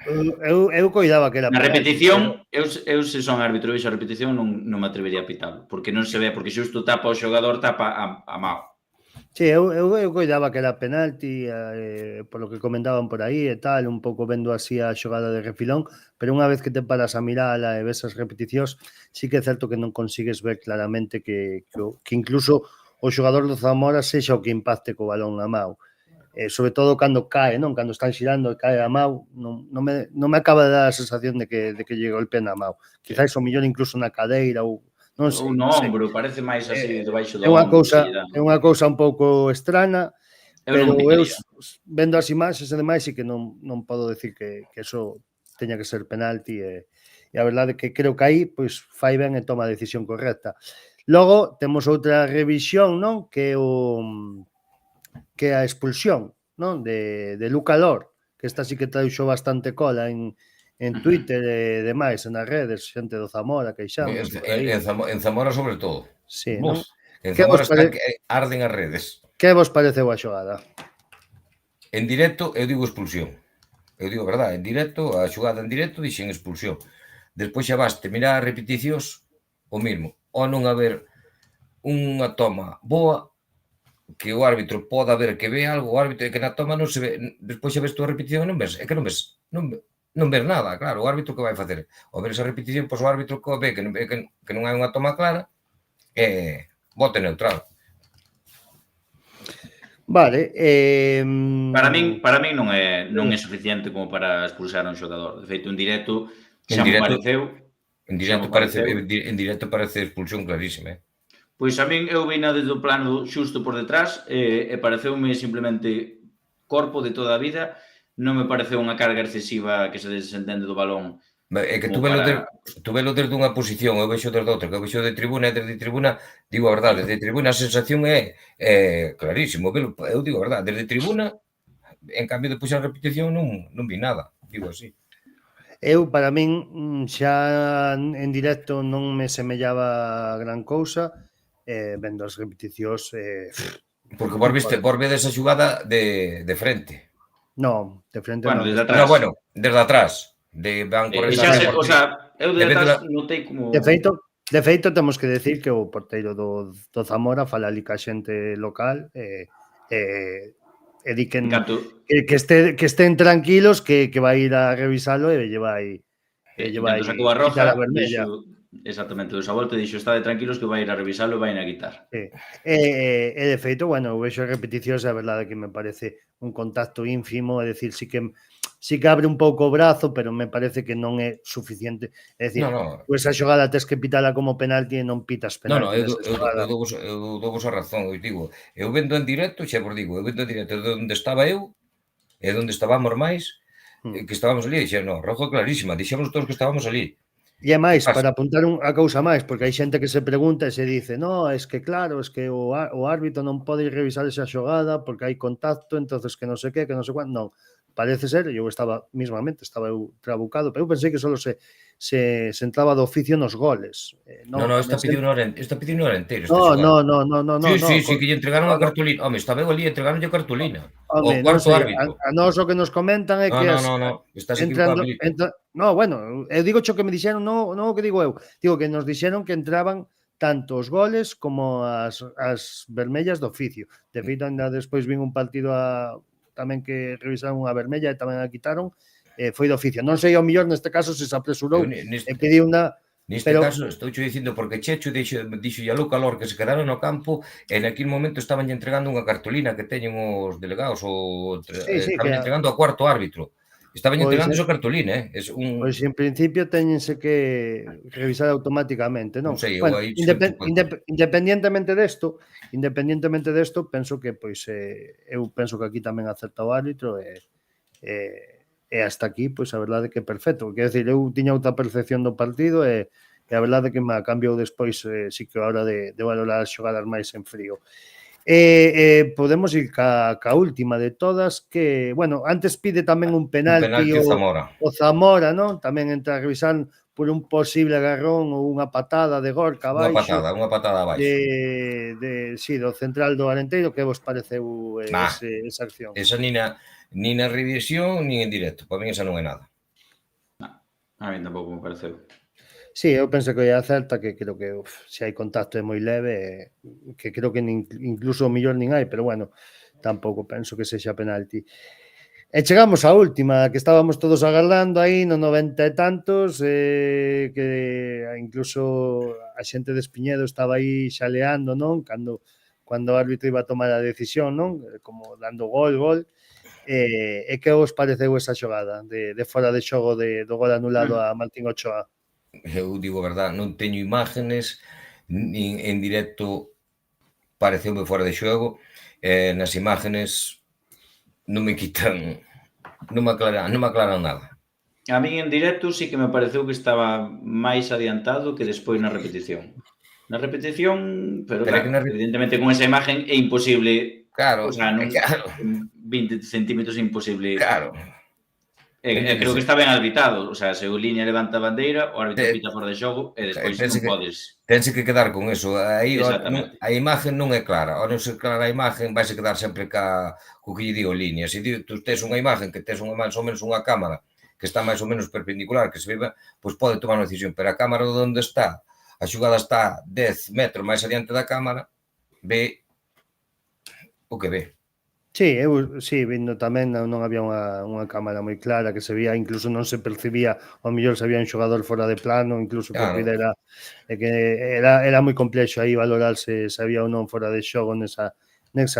Eu coidaba que era Na penalti, repetición, eu se son árbitro e vexo a repetición non me atrevería a pitalo, porque non se ve, porque xusto tapa o xogador, tapa a mao. Sí, eu coidaba que era penalti, por lo que comentaban por aí e tal, un pouco vendo así a xogada de refilón, pero unha vez que te paras a mirala e ves as repeticións, sí que é certo que non consigues ver claramente que incluso o xogador do Zamora sexa o que impacte co balón na mão. Sobre todo cando cae, non? Cando están xirando e cae a mão, non me acaba de dar a sensación de que lle golpea na mão. Quizás o mellor incluso na cadeira ou non sei. Ou no ombro, parece máis así debaixo do É unha ombro. é unha cousa un pouco extraña, pero eu vendo as imaxes e demais sí que non podo decir que eso teña que ser penalti e a verdade é que creo que aí pois fai ben e toma a decisión correcta. Logo temos outra revisión, non? Que é a expulsión, non? De Luca Lor, que esta sí que trauxo bastante cola en Twitter e demais, nas redes, xente do Zamora, queixándose por aí. En Zamora sobre todo. Sí, non? En Zamora está que arden as redes. Que vos pareceu a xogada? En directo, eu digo expulsión. Eu digo verdade, en directo, a xogada en directo dixen expulsión. Despois xa baste mirar as repeticións, o mismo. Ou non haber unha toma boa, que o árbitro poda ver que ve algo, o árbitro que na toma non se ve, despois xa ves tú a repetición e non ves, é que non ves nada, claro, o árbitro que vai facer? Ao ver esa repetición, pois o árbitro que ve que non hai unha toma clara, bote neutral. Vale. Para min non é suficiente como para expulsar a un xogador. De feito, en directo xa me pareceu. En directo parece expulsión clarísima, Pois a min eu vina desde o plano xusto por detrás e pareceume simplemente corpo de toda a vida, non me pareceu unha carga excesiva que se desentende do balón. É que tú velo desde unha posición, eu vexo desde outra, que eu vexo de tribuna e desde tribuna, digo a verdade, desde tribuna a sensación é clarísimo, eu digo a verdade, desde tribuna, en cambio depois a repetición non vi nada, digo así. Eu, para min, xa en directo non me semellaba gran cousa, vendo as repeticións... Porque vos vedes a xugada de frente. Non, de frente non. Desde atrás. Desde atrás. O sea, eu de atrás notei como... De feito, temos que decir que o porteiro do Zamora fala ali ca xente local e di que estén tranquilos que vai ir a revisalo e lle vai sacou a roja, exactamente, dos a volta dixo, estade tranquilos que vai ir a revisalo e vai a quitar. E de feito, bueno, vexo repeticións, a verdade que me parece un contacto ínfimo, é dicir, sí que abre un pouco o brazo, pero me parece que non é suficiente. É dicir, esa xogada tes que pitala como penalti e non pitas penalti. Eu dou vos a razón, eu vendo en directo, xa vos digo, eu vendo en directo de onde estaba eu e de onde estábamos máis, que estábamos ali, xa non, rojo clarísima, dixemos todos que estábamos ali. E é máis, para apuntar a cousa máis, porque hai xente que se pregunta e se dice es que claro, es que o árbitro non pode revisar esa xogada porque hai contacto, entonces que non sei que non sei cuánto, non. Parece ser, eu estaba eu trabucado, pero eu pensei que só se entraba do oficio nos goles. Esta pediu no hora inteiro. No. Sí, que lle entregaron a cartulina. Home, estaba eu ali, entregaronlle a cartulina. O cuarto árbitro. A nós o que nos comentan é que... No, estás equivocado. No, bueno, eu digo xo que me dixeron, non o que digo eu. Digo que nos dixeron que entraban tanto os goles como as vermellas do oficio. De feito, ainda despois vin un partido tamén que revisaron unha vermella e tamén a quitaron, foi do oficio. Non sei ao mellor neste caso se se apresurou e pediu unha... Neste caso, estou dicindo porque Checho dixo a Luca Lor que se quedaron no campo e naquele momento estaban entregando unha cartulina que teñen os delegados estaban entregando ao cuarto árbitro. Estaban entregando esa cartulina, Pois en principio teñense que revisar automáticamente, non? Non sei, independientemente desto, penso que eu penso que aquí tamén acerta o árbitro e hasta aquí, pois a verdade que é perfecto. Quer dizer, eu tiña outra percepción do partido e e a verdade que me cambiou despois, sí que a hora de valorar as xogadas máis en frío. Podemos ir ca última de todas, que, bueno, antes pide tamén un Un penalti penalti o Zamora. o Zamora, non? Tamén entra a revisar por un posible agarrón ou unha patada de Gorka abaixo. Unha patada abaixo. Sí, do central do Arenteiro. Que vos pareceu esa acción? Esa nin na revisión, nin en directo. Para mí esa non é nada. A mí tampouco me pareceu. Sí, eu penso que é a certa, que creo que se hai contacto é moi leve, que creo que incluso o millor nin hai, pero bueno, tampouco penso que sexa penalti. E chegamos á última, que estábamos todos agardando aí no 90 e tantos, que incluso a xente de Espiñedo estaba aí xaleando, non? Cando o árbitro iba a tomar a decisión, non? Como dando gol. E que vos pareceu esa xogada de fora de xogo do gol anulado a Martín Ochoa? Eu digo a verdade, non teño imágenes, nin en directo pareceume fora de xogo, nas imágenes non me quitan, non me aclaran nada. A mí en directo sí que me pareceu que estaba máis adiantado que despois na repetición. Na repetición, pero claro, evidentemente con esa imagen é imposible. Claro, O sea, claro. 20 centímetros é imposible. Claro. Creo que está ben arbitrado. O sea, se o línea levanta a bandeira, o árbitro pita fora de xogo e despois non podes. Tense que quedar con eso. Aí a imagen non é clara. Ao non ser clara a imagen, vais a quedar sempre co que lle digo línea. Se tú tes unha imagen que tes máis ou menos unha cámara que está máis ou menos perpendicular, que se ve, pois pode tomar unha decisión. Pero a cámara onde está, a xugada está 10 metros máis adiante da cámara, ve o que ve. Sí, vindo tamén non había unha cámara moi clara que se vía, incluso non se percibía, ao mellor se había un xogador fora de plano, incluso que era moi complexo aí valorar se había ou non fora de xogo nesa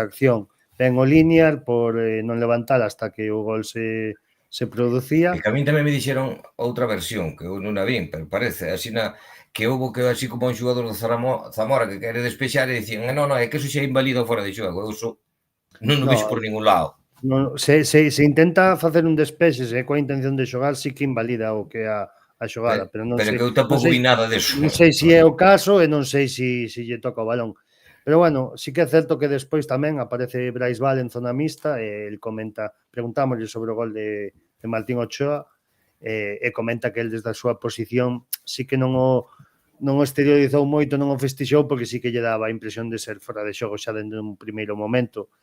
acción. Ben o linear por non levantar hasta que o gol se producía. E que a min tamén me dixeron outra versión, que eu non a vin, pero parece así que houve que así como un xogador do Zamora que quere despexar e dicían, non, é que eso xa é inválido fora de xogo, eu non o vexo por ningún lado. Se intenta facer un despexe coa intención de xogar, sí que invalida o que é a xogada, pero non sei. Pero que eu tampouco vi nada deso. Non sei se é o caso e non sei se lle toca o balón. Pero bueno, sí que é certo que despois tamén aparece Brais Val en zona mixta e el comenta, preguntámoslle sobre o gol de Martín Ochoa e comenta que el desde a súa posición sí que non o exteriorizou moito, non o festixou, porque sí que lle daba a impresión de ser fora de xogo xa dende un primeiro momento.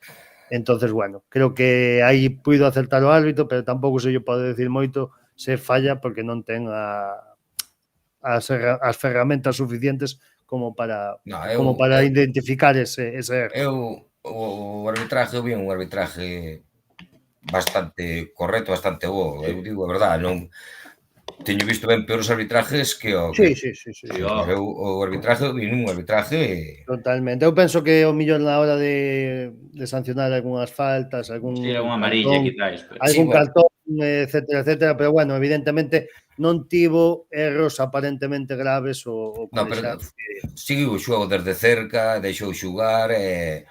Entonces, bueno, creo que aí puido acertar o árbitro, pero tampouco se lle pode decir moito se falla, porque non ten as ferramentas suficientes como para identificar ese erro. O arbitraje, eu vi un arbitraje bastante correcto, bastante bo, eu digo a verdade, non teño visto ben peores arbitrajes que o... Sí. O arbitraje, vin un arbitraje... Totalmente. Eu penso que o millor na hora de sancionar algunhas faltas, algún amarilla, quizáis. Algún cartón, etcétera, pero bueno, evidentemente non tivo erros aparentemente graves o pero seguiu o xogo desde cerca, deixou xugar e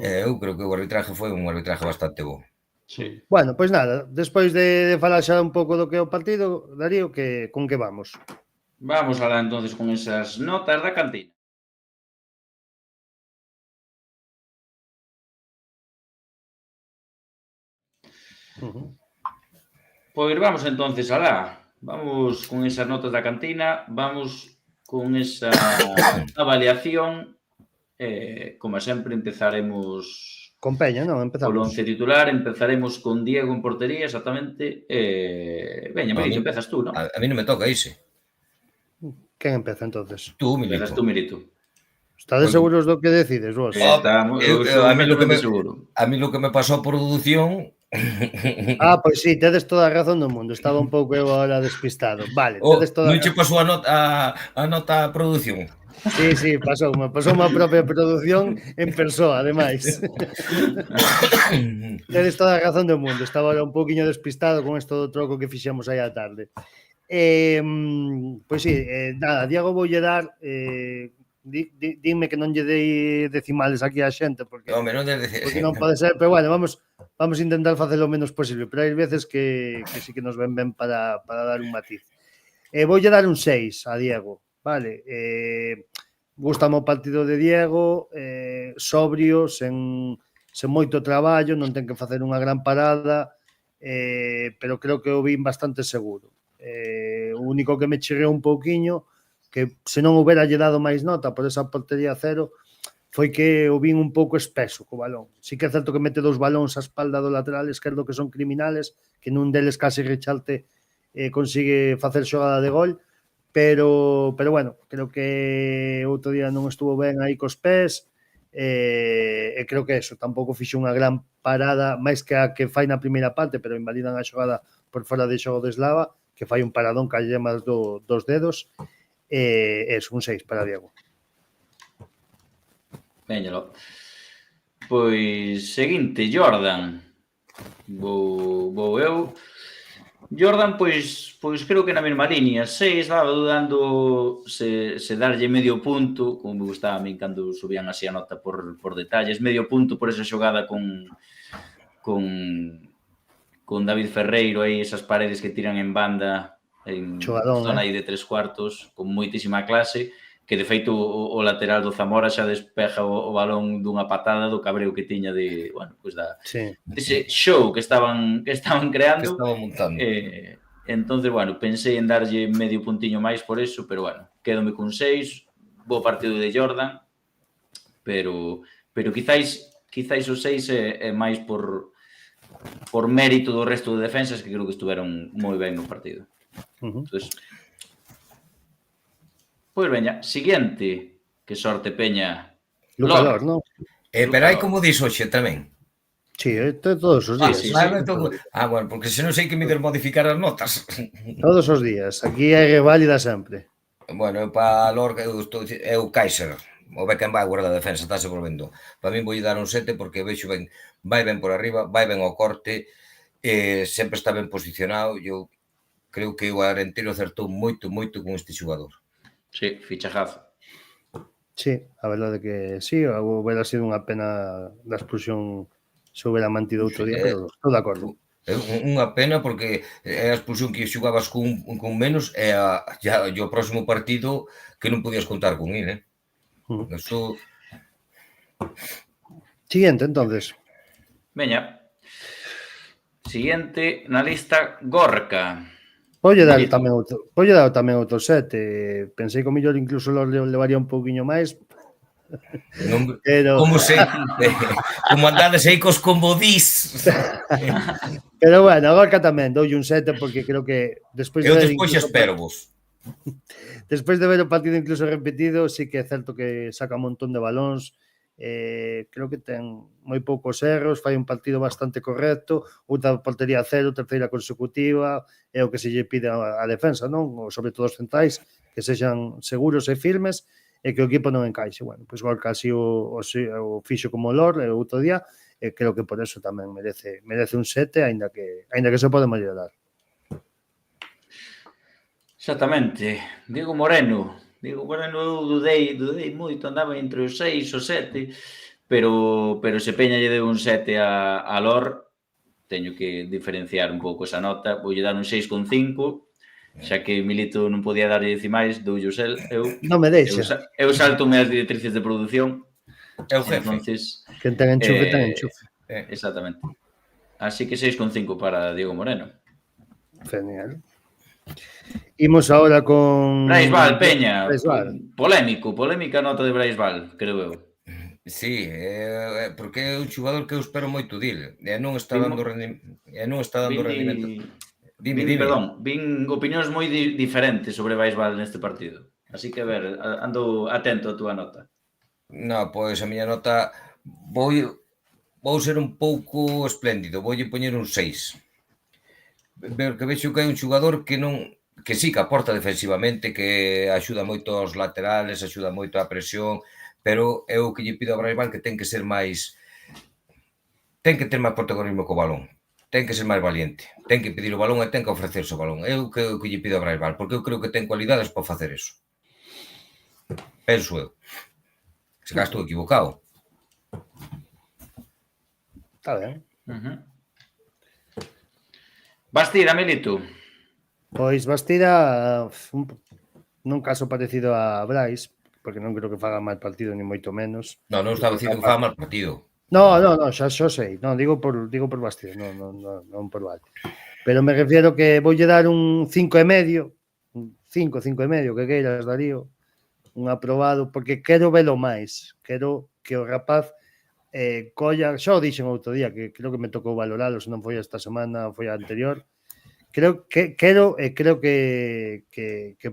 eu creo que o arbitraje foi un arbitraje bastante bo. Sí. Bueno, pois nada, despois de falar xa un pouco do que é o partido, Darío, con que vamos? Vamos alá entonces con esas notas da cantina. Pois vamos entonces alá. Vamos con esas notas da cantina, vamos con esa avaliación. Como sempre, empezaremos con Peña, non? Empezamos. O once titular, empezaremos con Diego en portería, exactamente. Veña, Milito, empezas tú, non? A mí non me toca ese. Quen empeza, entonces? Tú, Milito. Empezas tú, Milito. Estades seguros do que decides, vos? Eu sou completamente seguro. A mí lo que me pasou por deducción... Pois sí, tedes toda a razón do mundo. Estaba un pouco eu agora despistado. Vale, tedes toda a razón. Non che pasou a nota a produción? Sí, pasou a propia produción en persoa, ademais. Tedes toda a razón do mundo. Estaba un pouquiño despistado con isto do troco que fixemos aí á tarde. Pois sí, nada, Diego voulle dar... Dime que non lle dei decimales aquí á xente, porque non pode ser, pero bueno, vamos a intentar facer o menos posible, pero hai veces que sí que nos ven ben para dar un matiz. Voulle dar un 6 a Diego. vale, gustame o partido de Diego, sobrio, sen moito traballo, non ten que facer unha gran parada, pero creo que o vin bastante seguro. O único que me chirreou un pouquiño, que se non houbera lle dado máis nota por esa portería cero, foi que o vin un pouco espeso co balón. Sí que é certo que mete 2 balóns á espalda do lateral esquerdo que son criminales, que nun deles case Richarte consigue facer xogada de gol, pero bueno, creo que outro día non estuvo ben aí cos pés, e creo que eso, tampouco fixo unha gran parada, máis que a que fai na primeira parte, pero invalidan a xogada por fora de xogo de Slava, que fai un paradón que lle máis dos dedos, es un 6 para Diego. Veñalo. Pois, seguinte, Jordan. Vou eu. Jordan, pois creo que na mesma línea. 6, estaba dudando se darlle medio punto, como me gustaba a min cando subían así a nota por detalles, medio punto por esa xogada con David Ferreiro aí, esas paredes que tiran en banda en Xogadón, zona aí de 3/4, con moitísima clase, que de feito o lateral do Zamora xa despeja o balón dunha patada do cabreo que tiña de, bueno, pois dese show que estaban creando. Que estaba montando. Entonces, bueno, pensei en darlle medio puntiño máis por eso, pero bueno, quédome con 6, bo partido de Jordan, pero quizáis o 6 é máis por mérito do resto de defensas que creo que estuveron moi ben no partido. Entonces, pois veña, siguiente, que sorte Peña. Lucador, non? Pero hai como dis hoxe tamén. Sí, todos os días. Sí. Bueno, porque se non sei que me der modificar as notas. Todos os días. Aquí hai reválida sempre. Bueno, para Lorca é o Kaiser, o Beckenbauer da defensa, estáse volvendo. Para min vou dar un 7 porque vexo ben, vai ben por arriba, vai ben ao corte, sempre está ben posicionado. Eu creo que o Arentino acertou moito con este xogador. Sí, fichajazo. Sí, a verdade que sí, houbera sido unha pena da expulsión se houbera mantido outro día, pero estou de acordo. É unha pena porque é a expulsión que xugabas con menos e o próximo partido que non podías contar con ele. Eso... Siguiente, entonces. Veña. Siguiente na lista, Gorka. Polle dar tamén outro 7. Pensei que o mellor incluso lo levaría un pouquiño máis. Pero... Como andades aí cos combodís. Pero bueno, a Gorka tamén doulle un 7 porque creo que despois espero vos. Despois de ver o partido incluso repetido, sí que é certo que saca un montón de balóns. Creo que ten moi poucos erros, fai un partido bastante correcto, outra portería cero, terceira consecutiva, é o que se lle pide a defensa, non? Sobre todo os centrais, que sexan seguros e firmes e que o equipo non encaixe. Bueno, pois Gorka así o fixo como Lor o outro día, e creo que por eso tamén merece un 7, aínda que se pode mellorar. Exactamente. Diego Moreno, eu dudei moito, andaba entre os 6 e o 7, pero se Peña lle deu un 7 a Lor, teño que diferenciar un pouco esa nota, voulle dar un 6,5, xa que Milito non podía darlle decimais, doulle eu. Non me deixa. Eu saltome as directrices de produción. É o jefe. Entonces, quen ten enchufe, ten enchufe. Exactamente. Así que 6,5 para Diego Moreno. Genial. Imos agora con... Braisval, Peña. Polémica nota de Braisval, creo eu. Sí, porque é un xogador que eu espero moito dele. E non está dando rendimento. Vin opinións moi diferentes sobre Braisval neste partido. Así que, a ver, ando atento a túa nota. Non, pois a miña nota vou ser un pouco espléndido, voulle poñer un 6. Que vexo que é un xogador que sí que aporta defensivamente, que axuda moito aos laterales, axuda moito á presión, pero é o que lle pido a Braisval que ten que ter máis protagonismo co balón, ten que ser máis valiente, ten que pedir o balón e ten que ofrecerse o balón. É o que lle pido a Braisval, porque eu creo que ten cualidades para facer eso. Penso eu. Se cá estou equivocado. Está ben. Bastida, Milito. Pois Bastida nun caso parecido a Brais, porque non creo que faga mal partido, ni moito menos. Non estaba dicindo que faba mal partido. No, xa sei. Non, digo por Bastido, non por Valde. Pero me refiero que voulle dar un 5,5, un 5 e medio, que queiras, Darío, un aprobado, porque quero velo máis. Quero que o rapaz colla, xa o dixen outro día, que creo que me tocou valoralo, se non foi esta semana, foi a anterior. Creo que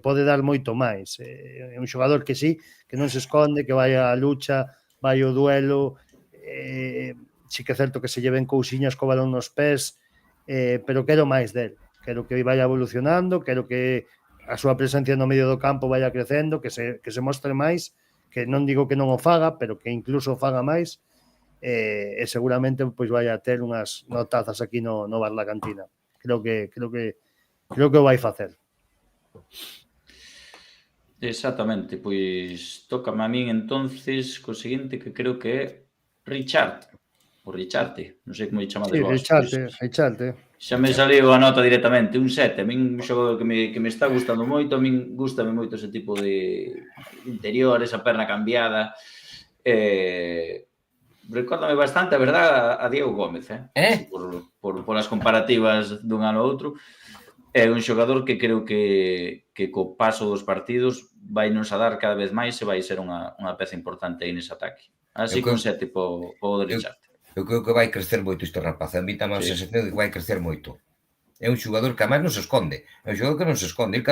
pode dar moito máis. É un xogador que sí, que non se esconde, que vai á lucha, vai ao duelo, sí que é certo que se lleven cousiñas co balón nos pés, pero quero máis del. Quero que vaya evolucionando, quero que a súa presencia no medio do campo vaya crecendo, que se mostre máis, que non digo que non o faga, pero que incluso o faga máis, e seguramente pois vai a ter unhas notazas aquí no Bar La Cantina. Creo que o vai facer. Exactamente, pois tócame a min entonces co seguinte que creo que é Richard, ou Richarte, non sei como lle chamades vos. Richarte. Xa me saliu a nota directamente, un 7. A min un xogador que me está gustando moito, a min gustame moito ese tipo de interior, esa perna cambiada. Recórdame bastante, a verdad, a Diego Gómez, por as comparativas dun ano ao outro. É un xogador que creo que co paso dos partidos vai nos a dar cada vez máis e vai ser unha peza importante aí nese ataque. Así que un 7 po de Richard. Eu creo que vai crecer moito este rapaz. A mí tamén a sensación de que vai crecer moito. É un xogador que a máis non se esconde. É un xogador que non se esconde. El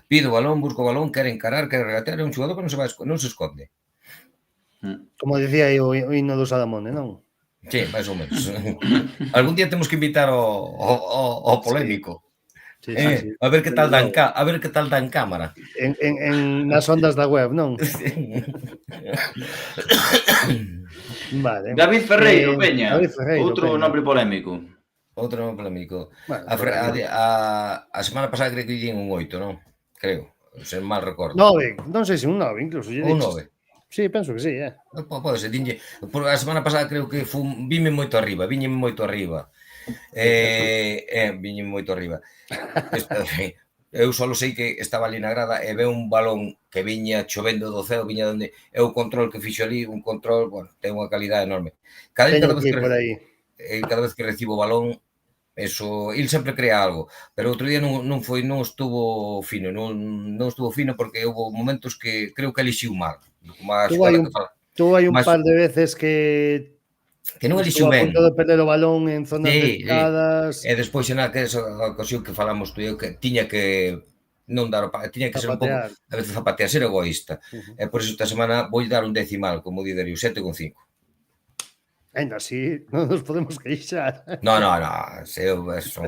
pide o balón, quere encarar, quere regatear. É un xogador que non se esconde. Como dicía aí o himno do Sadamone, non? Sí, máis ou menos. Algún día temos que invitar ao polémico. Sí. A ver que tal dan cámara. Nas ondas da web, non? Vale. David Ferreiro, Peña. Outro nome polémico. Bueno, A semana pasada creo que lle un 8, non? Creo, se mal recordo. 9, non sei se un 9 incluso. Un 9. Sí, penso que sí, Pode ser, a semana pasada creo que viñeme moito arriba. Viñeme moito arriba. Eu só sei que estaba ali na grada e veo un balón que viña chovendo do ceo, viña onde é o control que fixo ali, un control, bueno, ten unha calidade enorme. Cada vez que recibo o balón, eso, il sempre crea algo, pero outro día non estuvo fino, porque houve momentos que creo que elixiu mal. Tuvo hai un par de veces que non elixiu ben. A punto de perder o balón en zonas delicadas. E despois en aquela ocasión que falamos tú e eu, que tiña que non dar o tiña que ser un pouco, a veces zapatear, ser egoísta. E por iso esta semana vou dar un decimal, como di Darío, 7,5. Ainda así, non nos podemos queixar. No, eso.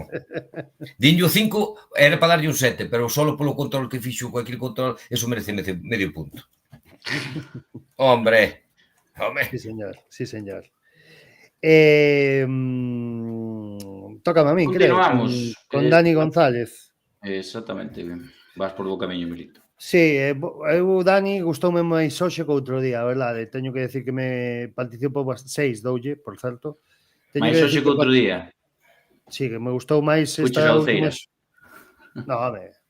Dinlle o 5, era para darlle un 7, pero só polo control que fixo, cualquier control, eso merece medio punto. Hombre. Sí, señor. Tócame a min, creo. Continuamos. Con Dani González. Exactamente, ben. Vas por bo camiño, Milito. Sí, Dani gustoume máis hoxe que outro día, a verdade. Teño que decir que me participou 6 doulle, por certo. Máis hoxe que outro día? Sí, que me gustou máis esta última... No,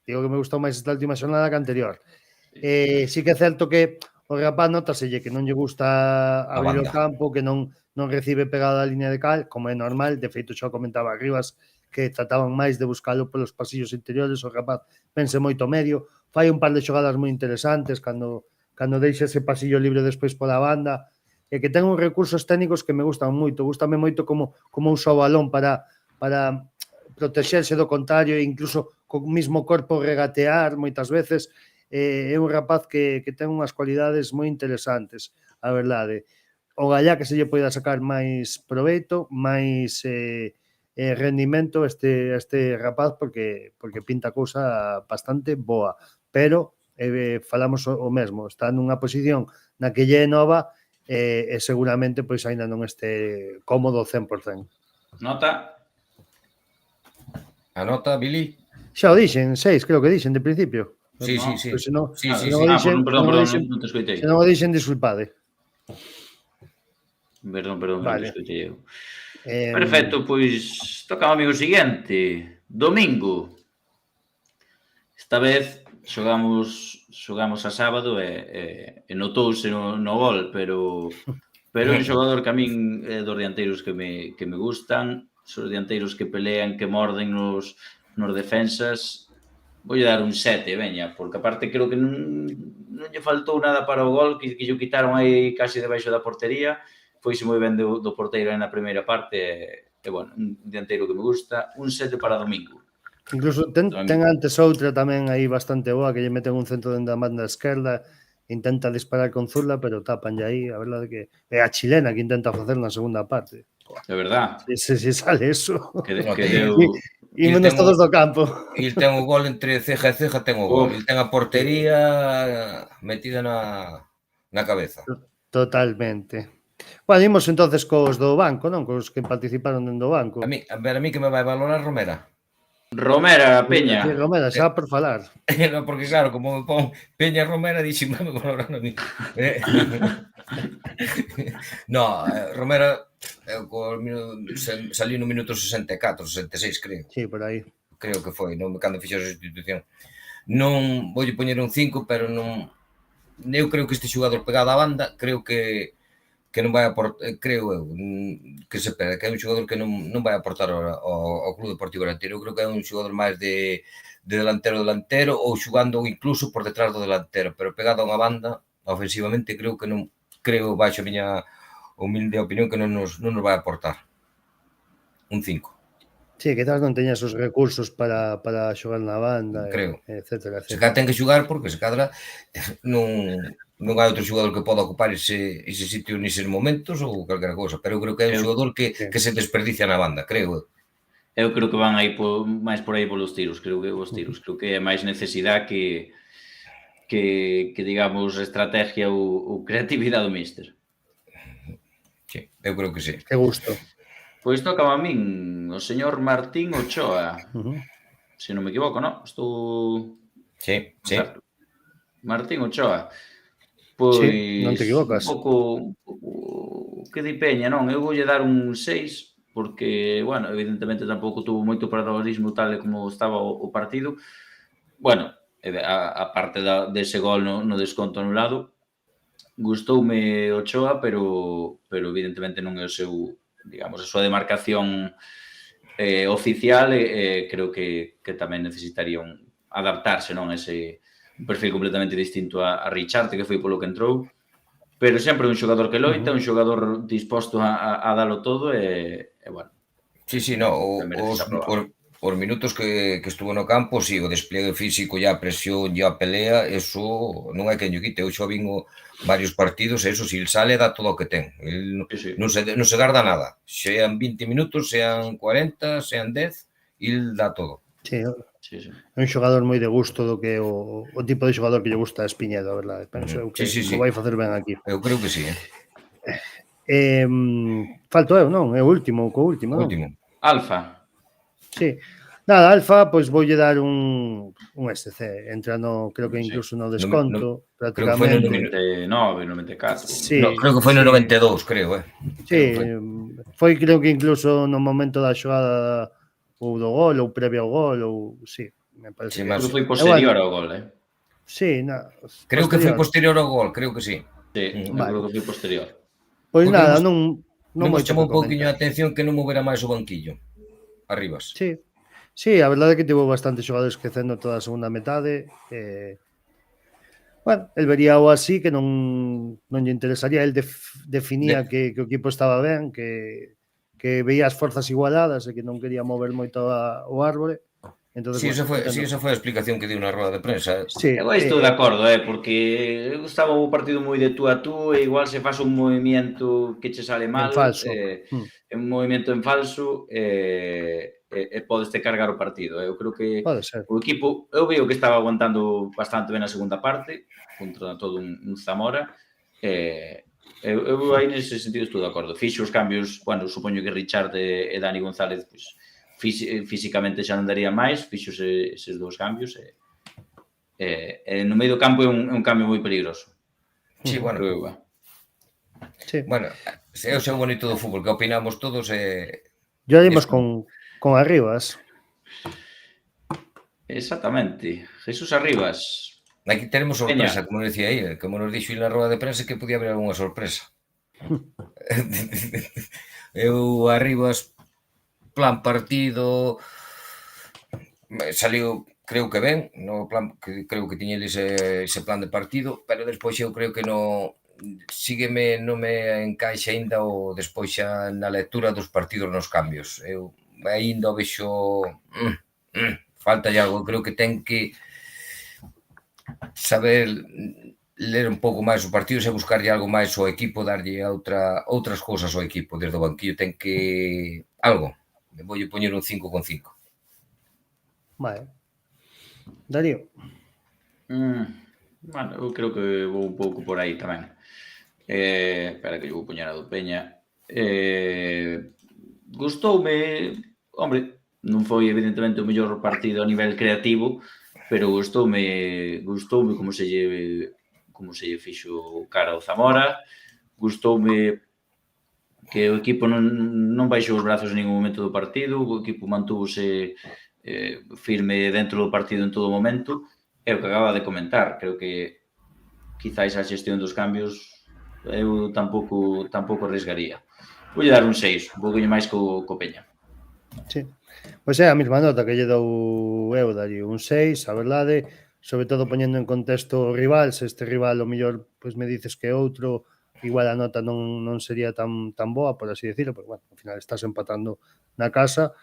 digo que me gustou máis esta última xornada que anterior. Sí que é certo que o rapaz notaselle que non lle gusta abrir o campo, que non recibe pegada a línea de cal, como é normal. De feito, xa comentaba Rivas que trataban máis de buscalo polos pasillos interiores. O rapaz pense moito medio, fai un par de xogadas moi interesantes cando deixa ese pasillo libre despois pola banda, e que ten uns recursos técnicos que me gustan moito. Gústame moito como usa o balón para protexerse do contrario e incluso co mismo corpo regatear moitas veces. É un rapaz que ten unhas cualidades moi interesantes, a verdade. O gallá que se lle poida sacar máis proveito, máis rendimento este rapaz, porque pinta cousa bastante boa, pero falamos o mesmo, está nunha posición na que lle é nova e seguramente pois aínda non este cómodo 100%. Nota? A nota, Billy? Xa o dixen, 6, creo que dixen de principio. Sí. Pois se non te escoitei. Se non o dixen, disculpade. Perdón, vale. Non te escoitei eu. Perfecto, pois toca o amigo siguiente. Domingo. Esta vez xogamos a sábado e notouse no gol, pero é un xogador que a min é dos dianteiros que me gustan, son os dianteiros que pelean, que morden nos defensas. Voulle dar un 7, veña, porque aparte creo que non lle faltou nada para o gol, que lle quitaron aí casi debaixo da portería, foise moi ben do porteiro na primeira parte, e bueno, un dianteiro que me gusta, un 7 para domingo. Incluso ten antes outra tamén aí bastante boa, que lle meten un centro dentro da banda esquerda, intenta disparar con zurda, pero tapanlle aí, a verdade que é a chilena que intenta facer na segunda parte. É verdad. Se sale eso. Que deu... E menos todos do campo. E ten o gol entre ceja e ceja, ten o gol. E ten a portería metida na cabeza. Totalmente. Bueno, imos entonces cos do banco, non? Cos que participaron dentro do banco. A mí que me vai valorar Romera. Romera, Peña. Sí, Romera, xa por falar. No, porque claro, como me pon Peña Romera, dixen, me valorar a mí. No, Romera saliu no minuto 64, 66, creo. Sí, por aí. Creo que foi, non cando fixo a sustitución. Non voulle poñer un 5, pero non... Eu creo que este xogador pegado á banda, creo que non vai aportar, creo eu, que se pega, que é un xogador que non vai aportar ao Club Deportivo Lanteiro. Eu creo que é un xogador máis de delantero ou xugando incluso por detrás do delantero, pero pegado a unha banda, ofensivamente, creo que non, baixo a miña humilde opinión, que non nos vai aportar. Un 5. Sí, quizás non teñas os recursos para xogar na banda, creo, etcétera. Se cadra ten que xogar, porque se cadra non hai outro xogador que poda ocupar ese sitio neses momentos ou calquera cousa, pero eu creo que é un xogador que se desperdicia na banda, creo. Eu creo que van aí máis por aí polos tiros, creo que é máis necesidade que digamos, estrategia ou creatividade do míster. Sí, eu creo que sí. Que gusto. Pois toca a min o señor Martín Ochoa. Se non me equivoco, non? Estou... Sí. Martín Ochoa. Pois... Sí, non te equivocas. Un pouco que di Peña, non? Eu voulle dar un 6, porque, bueno, evidentemente tampouco tuvo moito protagonismo tal como estaba o partido. Bueno, a parte dese gol no desconto anulado, gustoume Ochoa, pero evidentemente non é o seu... digamos, a súa demarcación oficial, creo que tamén necesitaría adaptarse, non? Ese un perfil completamente distinto a Richard, que foi polo que entrou, pero sempre un xogador que loita, un xogador disposto a dalo todo, e bueno. Sí, no, os minutos que estuvo no campo, sí, o despliegue físico, a presión, a pelea, eso non hai quen lle quite. Eu xa vin varios partidos, eso, se il sale, dá todo o que ten. Non se garda nada. Sean 20 minutos, sean 40, sean 10, il dá todo. Sí, é un xogador moi de gusto do que o tipo de xogador que lle gusta a Espiñedo, a verdade. Penso que o vai facer ben aquí. Eu creo que sí. Falto eu, non? É o último, non? Alfa. Sí. Nada, Alfa, pois voulle dar un SC, entrando, creo que incluso no desconto, prácticamente. Creo que foi no 99, 94. Sí. Creo que foi no 92, creo, Sí, foi creo que incluso no momento da xogada ou do gol, ou previo ao gol, ou sí, me parece. Creo que foi posterior ao gol, Sí, creo que foi posterior ao gol, creo que sí. Sí, creo que foi posterior. Pois nada, non me chamou un pouquinho a atención que non movera máis o banquillo. Arribas. Sí, a verdade é que tivo bastante xogadores esquecendo toda a segunda metade. Bueno, el vería o así, que non lle interesaría. El definía que o equipo estaba ben, que veía as forzas igualadas e que non quería mover moito o árbore. Entonces, esa foi a explicación que diu na roda de prensa. Sí, eu estou de acordo, porque estaba o partido moi de tú a tú, e igual se faz un movimento que che sale mal, un movimento en falso, e podes te cargar o partido. Eu creo que o equipo, eu veo que estaba aguantando bastante ben a segunda parte, contra todo un Zamora, eu aí nese sentido estou de acordo. Fixo os cambios, bueno, supoño que Richard e Dani González, pois, físicamente xa non daría máis, fixo eses dous cambios, e no medio do campo é un cambio moi peligroso. Sí, bueno. Bueno, é o seu bonito do fútbol, que opinamos todos. Yo dimos con Arribas. Exactamente. Jesús Arribas. Aquí tenemos sorpresa, Peña. como decía aí, como nos dixo na roda de prensa que podía haber algunha sorpresa. Eu Arribas, plan partido, saliu creo que ben, no plan que creo que tiña ese plan de partido, pero despois eu creo que non me encaixa aínda o despois xa na lectura dos partidos nos cambios. Eu aínda o vexo falta algo, creo que ten que saber ler un pouco máis o partido e buscarlle algo máis ao equipo, darlle outras cousas ao equipo desde o banquillo, ten que algo. Voulle poñer un 5,5. Vale. Darío. Bueno, eu creo que vou un pouco por aí tamén. Espera que eu vou poñer a do Peña. Gustoume, hombre, non foi evidentemente o mellor partido a nivel creativo, pero gustoume como se lle fixo cara ao Zamora, gustoume que o equipo non baixou os brazos en ningún momento do partido, o equipo mantúvose firme dentro do partido en todo momento, é o que acaba de comentar, creo que quizáis a xestión dos cambios eu tampouco arriesgaría. Voulle dar un 6, un pouquinho máis co Peña. Sí. Pois é a mesma nota que lle dou eu, dalle un 6, a verdade, sobre todo poñendo en contexto o rival, se este rival o mellor pois me dices que outro, igual a nota non sería tan boa, por así decirlo, porque, bueno, ao final estás empatando na casa,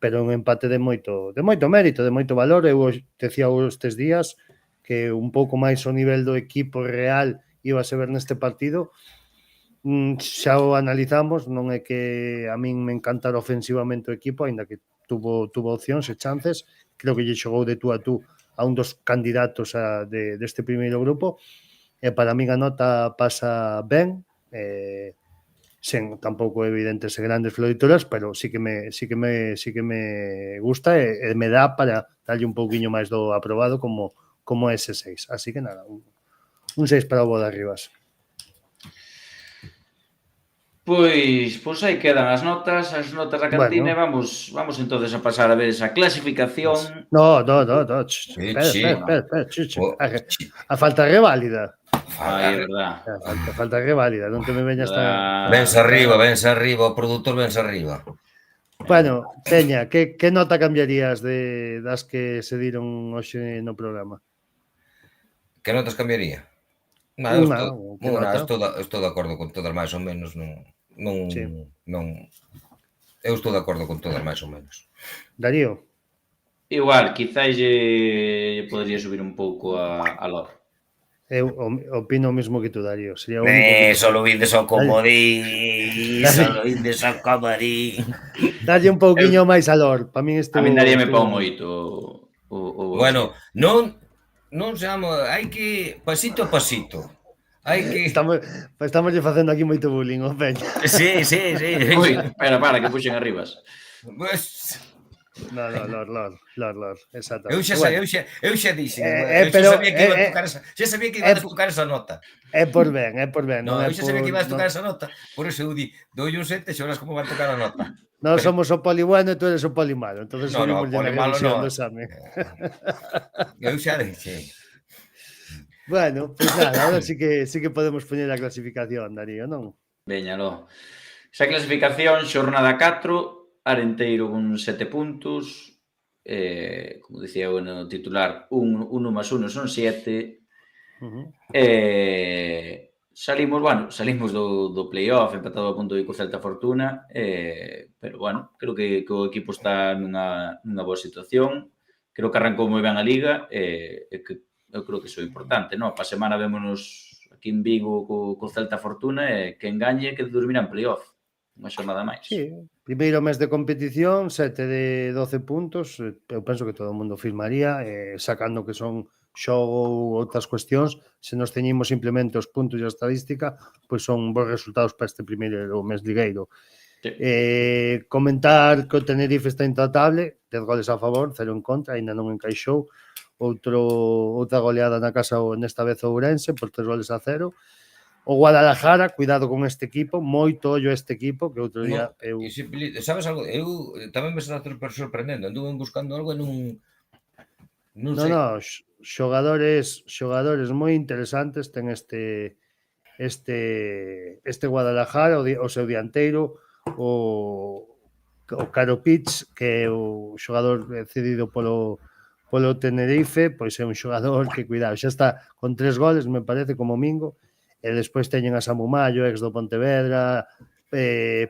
pero un empate de moito mérito, de moito valor. Eu decía estes días que un pouco máis o nivel do equipo real iba a se ver neste partido. Xa o analizamos, non é que a min me encantara ofensivamente o equipo, aínda que tuvo opcións e chances, creo que lle xogou de tú a tú a un dos candidatos deste primeiro grupo, e para min a nota pasa ben, sen tampouco evidentes e grandes florituras, pero sí que me gusta e me dá para darlle un pouquiño máis do aprobado como ese 6. Así que nada, un 6 para o Boda Rivas. Pois aí quedan as notas da cantina. Bueno. Vamos entonces a pasar a ver esa clasificación. No. Espera. A falta reválida. Ai, é verdad. A falta reválida, non te me veñas tan... Vense arriba, o produtor vense arriba. Bueno, Peña, que nota cambiarías das que se diron hoxe no programa? Que notas cambiaría? Estou de acordo con todas máis ou menos, eu estou de acordo con todas máis ou menos. Darío? Igual, quizás lle podría subir un pouco a Lor. Eu opino o mesmo que tú, Darío. Sería Solo vindes ao comodín. Dalle un pouquiño máis a Lor. Para min a min daríame pa moito. Bueno, non seamos, hai que pasito a pasito. Estamos facendo aquí moito bullying, o Peña. Sí. Ui, espera, que puxen arribas. Pues... No, Lor, exactamente. Eu xa dixen, xa sabía que ibas a tocar esa nota. É por ben. Non, eu xa sabía que ibas a tocar esa nota, por eso eu di, doulle un 7, xa verás como vai tocar a nota. Nós somos o poli bueno e tú eres o poli malo, entonces subimos poli malo non. Eu xa dixen. Bueno, pues nada, ahora sí que podemos poñer a clasificación, Darío, non? Veña, lo. Esa clasificación, xornada 4, Arenteiro con 7 puntos, como dicía eu no titular, 1 máis 1 son 7. Salimos do playoff, empatado a punto co Celta Fortuna, pero bueno, creo que o equipo está nunha boa situación, creo que arrancou moi ben a Liga, que eu creo que iso é importante, non? Pa semana vémonos aquí en Vigo co Celta Fortuna e que engañe que dormirá en playoff. Unha xornada máis. Sí, primeiro mes de competición, 7 de 12 puntos, eu penso que todo o mundo firmaría, sacando que son xogo ou outras cuestións, se nos teñimos simplemente os puntos e a estadística, pois son bons resultados para este primeiro mes ligueiro. Sí. Comentar que o Tenerife está intratable, 10 goles a favor, 0 en contra, ainda non encaixou, outra goleada na casa nesta vez o Ourense por 3 goles a 0. O Guadalajara, cuidado con este equipo, moito ollo a este equipo, que outro día sabes algo? Eu tamén me está sorprendendo, anduve buscando algo e Non No, sei. no, xogadores moi interesantes ten este Guadalajara, o seu dianteiro, o Caro Pitch, que é o xogador cedido polo Tenerife, pois é un xogador que, cuidado, xa está con 3 goles, me parece, como Mingo, e despois teñen a Samu Mayo, ex do Pontevedra,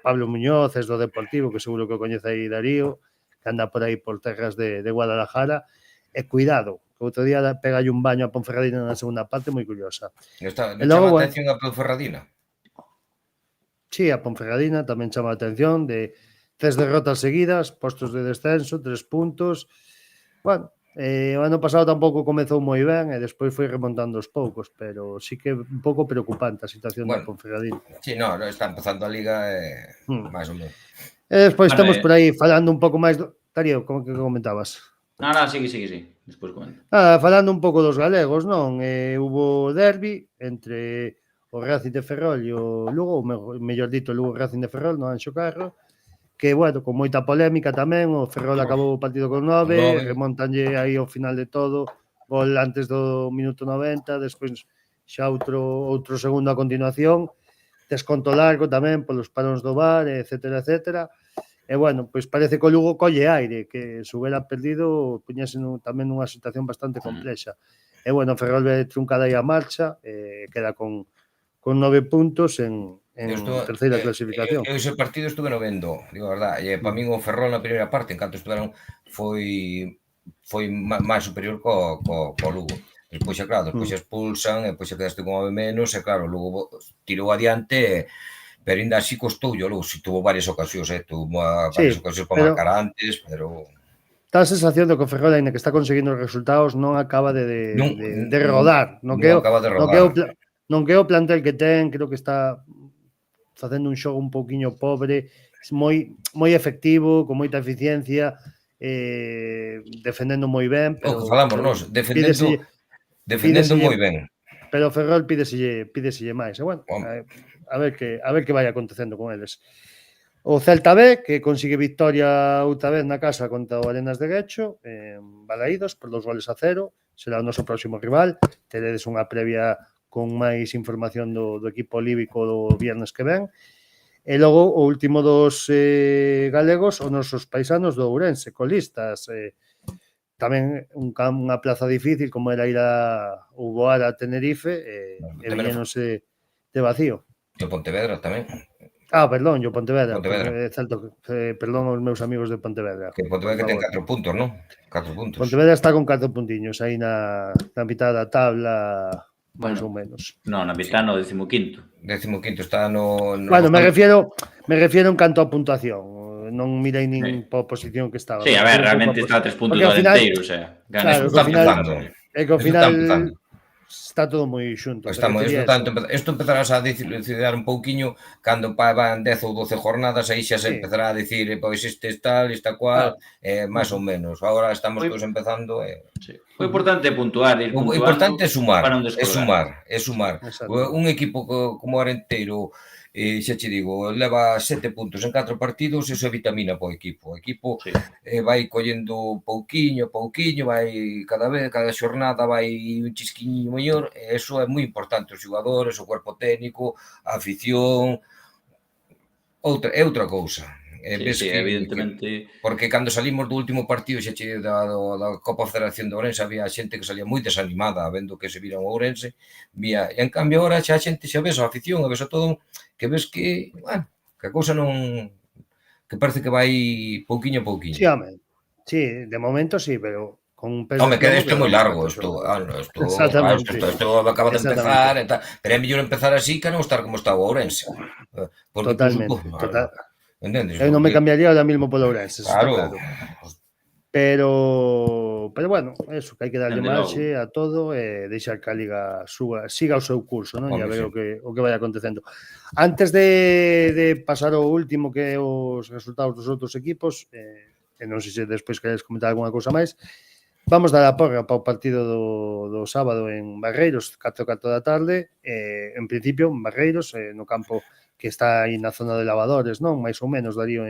Pablo Muñoz, ex do Deportivo, que seguro que o coñece aí Darío, que anda por aí por terras de Guadalajara, e cuidado, que outro día pegalle un baño a Ponferradina na segunda parte moi curiosa. Non E logo, chama a bueno, atención a Ponferradina? sí, a Ponferradina tamén chama a atención de 3 derrotas seguidas, postos de descenso, 3 puntos. Bueno, o ano pasado tampouco comezou moi ben e despois foi remontando aos poucos, pero sí que un pouco preocupante a situación da Bueno, Ponferradina. sí, no, está empezando a Liga máis ou menos. E despois Bueno, temos por aí falando un pouco máis do... Darío, como que comentabas? No, sigue. Despois comento. Falando un pouco dos galegos, non? Hubo derbi entre o Racing de Ferrol e o Lugo, ou mellor dito, o Lugo Racing de Ferrol, no Anxo Carro, que, bueno, con moita polémica tamén, o Ferrol acabou o partido con 9, remontanlle aí ao final de todo, gol antes do minuto 90, despois xa outro segundo a continuación, desconto largo tamén polos paróns do VAR, etcétera, etcétera. E, bueno, pois parece que o Lugo colle aire, que se hubiera perdido, puñase tamén nunha situación bastante complexa. E, bueno, o Ferrol ve truncada aí a marcha, queda con 9 puntos en terceira clasificación. Eu ese partido estuve no vendo, digo a verdade, e para min o Ferrol na primeira parte, en canto estuveron, foi máis superior co Lugo. Despois, claro, despois expulsan, e depois quedaste con 9 menos, e claro, o Lugo tirou adiante, pero ainda así costoullo, logo, si tuvo varias ocasións, tuvo varias ocasións para marcar antes, pero... Está a sensación de que o Ferrol, ainda que está conseguindo os resultados, non acaba de rodar. Non que o plantel que ten, creo que está facendo un xogo un pouquiño pobre, moi efectivo, con moita eficiencia, defendendo moi ben, pero... O que falamos nós, defendendo moi ben. Pero o Ferrol pídeselle máis. E, bueno, a ver que vai acontecendo con eles. O Celta B, que consigue victoria outra vez na casa contra o Arenas de Guecho, en Balaídos, por 2-0, será o noso próximo rival. Teredes unha previa con máis información do equipo líbico do viernes que ven. E logo, o último dos galegos, os nosos paisanos do Ourense, colistas. Tamén unha plaza difícil, como era ir a Uboar a Tenerife, e viñéronse de vacío. E o Pontevedra tamén. Perdón, o Pontevedra. Perdón aos meus amigos de Pontevedra. Que Pontevedra que ten 4 puntos, non? 4 puntos. Pontevedra está con 4 puntiños aí na mitad da tabla, máis ou menos. Non, na mitad no 15º. 15º está no... Bueno, me refiero en canto a puntuación. Non mirei nin por posición que estaba. Sí, a ver, realmente está a 3 puntos do Alenteiro, o sea, ganas. Está empezando. É que ao final está todo moi xunto. Isto empezarás a decidir un pouquiño cando van 10 ou 12 jornadas, aí xa se empezará a dicir, pois este tal, esta cual, máis ou menos. Agora estamos todos empezando. O importante é puntuar. O importante é sumar. Un equipo como o Arenteiro, xa che digo, leva 7 puntos en 4 partidos, iso é vitamina para o equipo. O equipo vai collendo pouquiño, vai cada xornada vai un chisquiño mellor, e iso é moi importante. Os xogadores, o cuerpo técnico, a afición, é outra cousa. Sí, evidentemente. Porque cando salimos do último partido xa che da Copa Federación de Ourense, había xente que salía moi desanimada vendo que se viran o Ourense, e en cambio agora xa a xente xa ves a afición, ves a todo, que ves que, bueno, que a cousa non, que parece que vai pouquiño a pouquiño. Sí, home, sí, de momento sí, pero con un peso... Home, que isto é moi largo, isto acaba de empezar, pero é mellor empezar así que non estar como está o Ourense. Totalmente, entendes? Eu non me cambiaría ahora mismo polo Ourense, claro. Pero bueno, eso, que hai que darlle marxe a todo e deixar que a Liga siga o seu curso, non? E a ver o que vai acontecendo. Antes de pasar ao último, que é os resultados dos outros equipos, e non sei se despois queres comentar alguna cousa máis, vamos dar a porra para o partido do sábado en Barreiros, 4:04 da tarde, en principio, en Barreiros, no campo que está aí na zona de lavadores, non? Mais ou menos, Darío,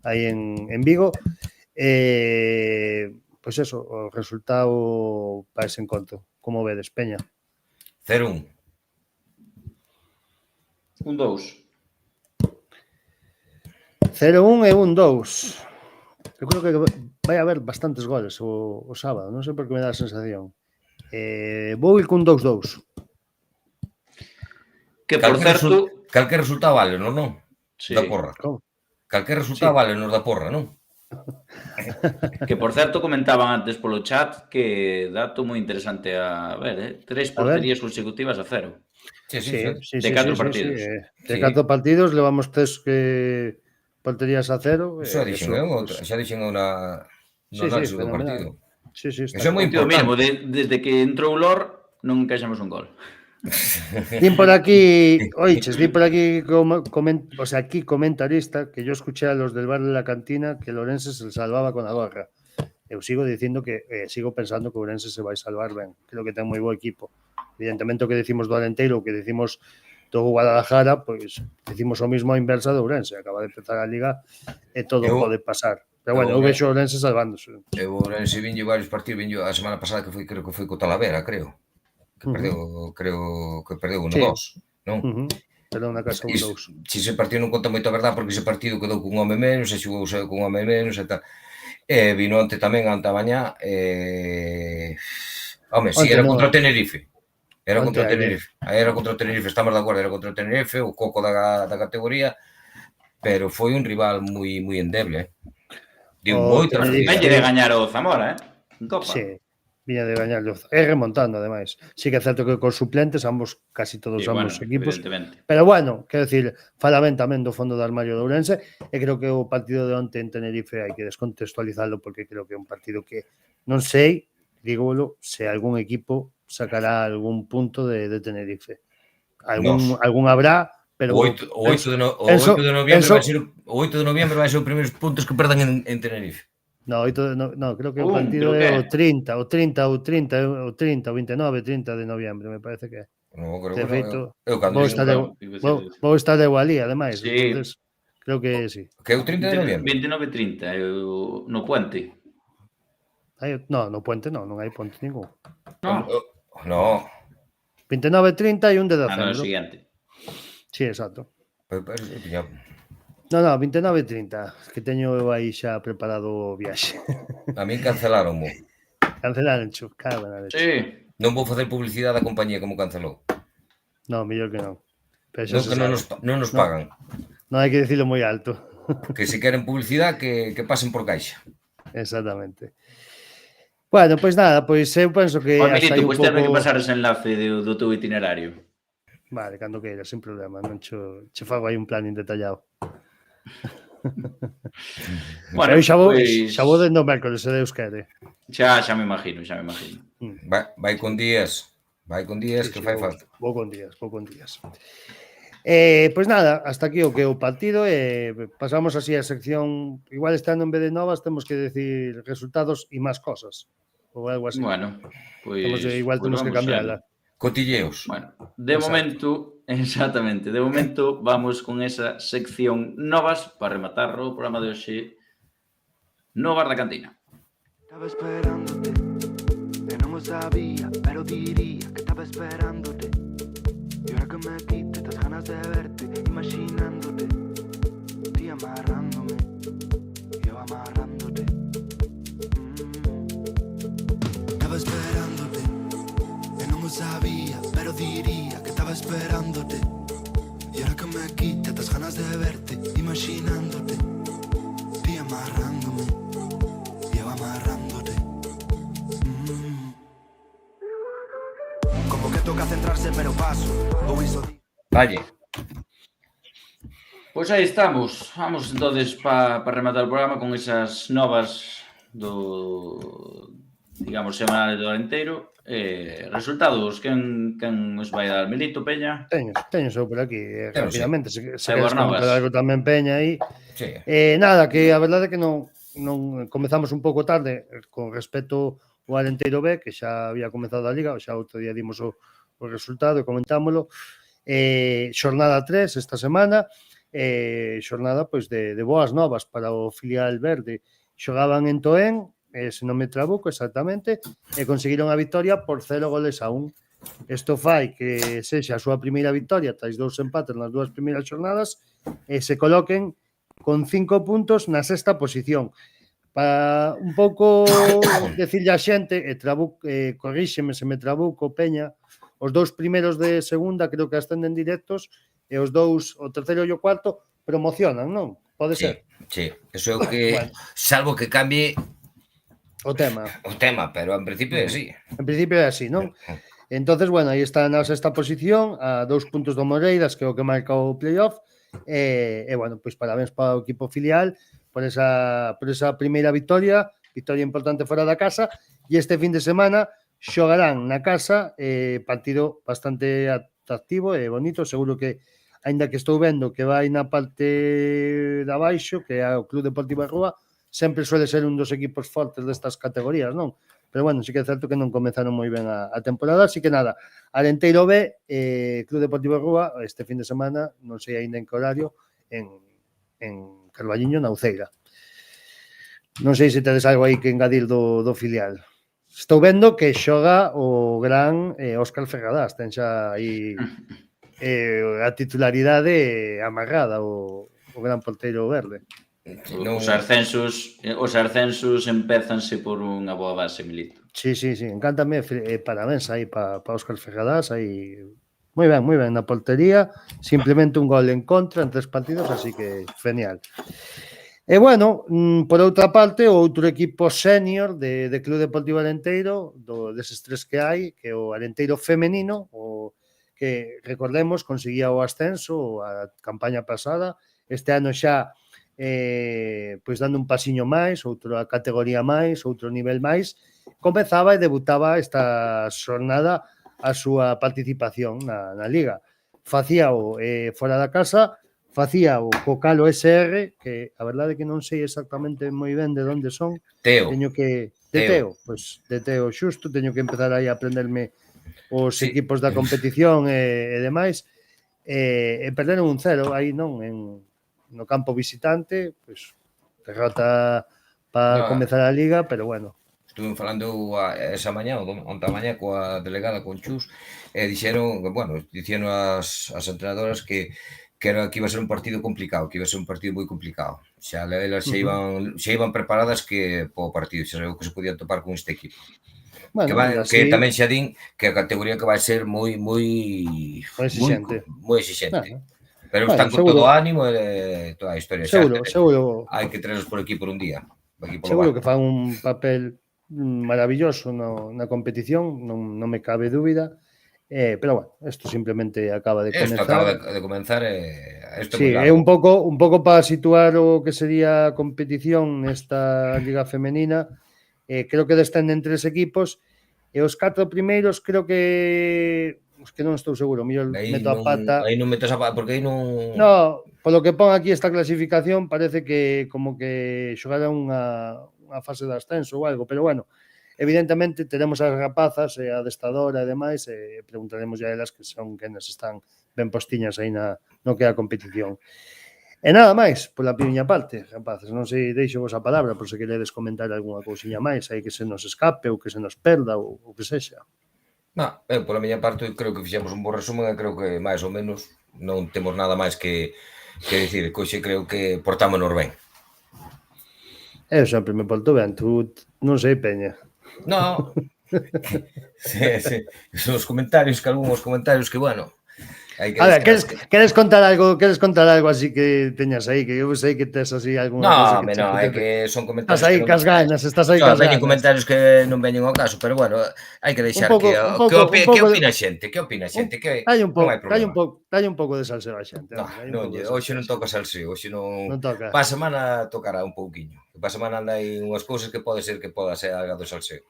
aí en Vigo. pois eso, o resultado para ese encontro. Como vedes, Peña? 0-1. 1-2. 0-1 e 1-2. Eu creo que vai haber bastantes goles o sábado, non sei por que me dá a sensación. Vou ir cun 2-2. Que, por certo... Calquer resultado vale, non? Sí. Da porra. Como? Calquer resultado vale nos da porra, non? Que, por certo, comentaban antes polo chat que dato moi interesante a ver, 3 porterías consecutivas a 0. Sí. De 4 partidos. De 4 partidos levamos 3 porterías a 0. Xa dixen eu no análisis do partido. Sí, está Eso é moi Tío, importante. mínimo, desde que entrou o Lor non encaixamos un gol. Din por aquí, oiches, din por aquí, o sea, aquí comentarista, que yo escuché a los del bar de la cantina que Lorense se salvaba con a gorra. Eu sigo dicindo que, sigo pensando que Ourense se vai salvar ben. Creo que ten moi bo equipo. Evidentemente o que decimos do Alenteiro, o que decimos do Guadalajara, pois decimos o mismo a inversa do Ourense. Acaba de empezar a Liga e todo pode pasar. Pero bueno, eu vexo o Ourense salvándose. Eu Ourense vinlle varios partidos, vinlle a semana pasada que creo que foi co Talavera, creo que perdeu 1-2, non? Perdeu na casa 1-2. Si ese partido non conta moito a verdade porque ese partido quedou cun home menos, e xogou cun home menos e tal. E vino ante tamén ante a mañá home, si era contra o Tenerife. Era contra o Tenerife, estamos de acordo, era contra o Tenerife, o coco da categoría, pero foi un rival moi endeble, Diu moito. Venlle de gañar o Zamora, en Copa. Sí, viña de gañar e remontando, ademais. Sí que é certo que cos suplentes, casi todos ambos equipos. Pero bueno, quero dicir, fala ben tamén do fondo do armario de Ourense, e creo que o partido de onte en Tenerife hai que descontextualizarlo porque creo que é un partido que non sei, dígolo, se algún equipo sacará algún punto de Tenerife. Algún habrá, pero o 8 de noviembre vai ser os primeiros puntos que perdan en Tenerife. No, creo que o partido é o 30 ou 29, 30 de noviembre, me parece que é. De feito, vou estar eu ali, ademais. Entonces, creo que sí. Que é o 30 de noviembre? 29-30, no Puente. No Puente non hai Puente ningún. No. 29-30 e 1 de decembro. No siguiente. Sí, exacto. No, 29-30, que teño eu aí xa preparado o viaxe. A mí cancelaronmo. Cancelaron, cago na leche. Sí. Non vou facer publicidade da compañía como cancelou. No, mellor que non. Non que non nos pagan. Non hai que dicilo moi alto. Que se queren publicidade que pasen por caixa. Exactamente. Bueno, pois nada, pois eu penso que... Milito, pois terme que pasar ese enlace do teu itinerario. Vale, cando queiras, sin problema. Non che fago aí un plan detallado. Bueno, eu xa vou dendo mércoles, se Deus quere. Xa me imagino. Vai con días que fai falta. Vou con días. Pois nada, hasta aquí o que é o partido e pasamos así a sección, igual este ano en vez de novas temos que decir resultados e máis cosas ou algo así. Bueno, pois igual temos que cambiarla. Cotilleos. Bueno, de momento vamos con esa sección novas para rematar o programa de hoxe no Bar da Cantina. Estaba esperándote, que non o sabía, pero diría que estaba esperándote. Y ahora que me quite estas ganas de verte, imaginándote, ti amarrándome, yo amarrándote. Estaba esperándote, que non o sabía, pero diría que estaba esperándote. Y ahora que me quite estas ganas de verte, imaginándote, ti amarrándome, yo amarrándote. Como que toca centrarse, pero paso. Valle. Pois aí estamos. Vamos entonces para rematar o programa con esas novas do, digamos, semanales do Alenteiro. Resultados, quen os vai dar? Milito, Peña? Teño só por aquí, rapidamente. Se queres comentar algo tamén, Peña, aí. Sí. Nada, que a verdade é que non comezamos un pouco tarde con respecto ao Alenteiro B, que xa había comezado a Liga, xa outro día dimos o resultado e comentámolo. Xornada 3 esta semana, xornada pois de boas novas para o filial verde. Xogaban en Toén se non me trabuco exactamente, e conseguiron a victoria por 0-1. Isto fai que sexa a súa primeira victoria tras 2 empates nas 2 primeiras xornadas e se coloquen con 5 puntos na sexta posición. Para un pouco decirle a xente, corríxeme se me trabuco, Peña, os 2 primeiros de segunda creo que ascenden directos e os 2, o terceiro e o cuarto, promocionan, non? Pode ser? Sí, eso é o que, Bueno. salvo que cambie O tema. o tema, pero en principio é así. En principio é así, non? Entonces, bueno, aí está na sexta posición, a 2 puntos do Moreiras, que é o que marca o playoff, e bueno, pois parabéns para o equipo filial por esa primeira victoria importante fora da casa, e este fin de semana xogarán na casa, partido bastante atractivo e bonito, seguro que, aínda que estou vendo que vai na parte de abaixo, que é o Club Deportivo Rúa, sempre suele ser un dos equipos fortes destas categorías, non? Pero bueno, sí que é certo que non comenzaron moi ben a temporada, así que nada, Arenteiro B, Club Deportivo Rúa, este fin de semana, non sei aínda en que horario, en Carballiño, na Uceira. Non sei se tedes algo aí que engadir do filial. Estou vendo que xoga o gran Óscar Ferradás, ten xa aí a titularidade amarrada, o gran porteiro verde. Os ascensos empézanse por unha boa base, Milito. Sí, encántame, parabéns aí para Óscar Ferradás, aí moi ben na portería, simplemente un gol en contra en 3 partidos, así que genial. E bueno, por outra parte, o outro equipo senior de Club Deportivo Arenteiro, deses 3 que hai, que é o Arenteiro femenino, o que, recordemos, conseguía o ascenso a campaña pasada, este ano xa pois dando un pasiño máis, outra categoría máis, outro nivel máis, comezaba e debutaba esta xornada a súa participación na Liga. Facíao fora da casa, facíao co Calo SR, que a verdade que non sei exactamente moi ben de onde son. Teo. Teño que... De Teo, pois de Teo xusto, teño que empezar aí a aprenderme os equipos da competición e demais. E perderon 1-0 aí, non? No campo visitante, pois derrota para comezar a Liga, pero bueno. Estuve falando esa mañá, onta mañá, coa delegada, con Chus, e dixeron, bueno, dixeron as entrenadoras que iba a ser un partido complicado, que iba a ser un partido moi complicado. Xa elas xa iban preparadas que po partido, xa sabeu que se podían topar con este equipo. Bueno, que tamén xa din que a categoría que vai ser moi exixente. Pero están con todo o ánimo e toda a historia. Seguro. Hai que traerlos por aquí por un día. Seguro que fan un papel maravilloso na competición, non me cabe dúbida. Pero bueno, isto simplemente acaba de comenzar. Isto acaba de comenzar. Sí, é un pouco para situar o que sería a competición nesta Liga Femenina. Creo que descenden 3 equipos e os 4 primeiros creo que non estou seguro, mellor meto a pata. Aí non metes a pata, porque aí non... No, polo que pon aquí esta clasificación parece que como que xogará unha fase de ascenso ou algo, pero bueno, evidentemente teremos as rapazas e a adestadora e demais e preguntaremos a elas que son quenes están ben postiñas aí no que é a competición. E nada máis, pola miña parte, rapazes, non sei, deixo vos a palabra por se queredes comentar algunha cousiña máis aí que se nos escape ou que se nos perda ou que sexa. Pola miña parte, creo que fixemos un bo resumen e creo que máis ou menos non temos nada máis que dicir. Coxe creo que portámonos ben. Eu sempre me porto ben, tú non sei, Peña. No. Sí. Son os comentarios, que algúns comentarios que, bueno... A ver, queres contar algo así que teñas aí, que eu sei que tes así alguna cosa que... No, é que son comentarios... Estás aí cas ganas. Veñen comentarios que non veñen ao caso, pero bueno, hai que deixar que opina a xente, Dalle un pouco de salseo a xente. Hoxe non toca salseo, hoxe non... toca. Pa semana tocará un pouquiño. Pa semana anda aí unhas cousas que pode ser algo do salseo.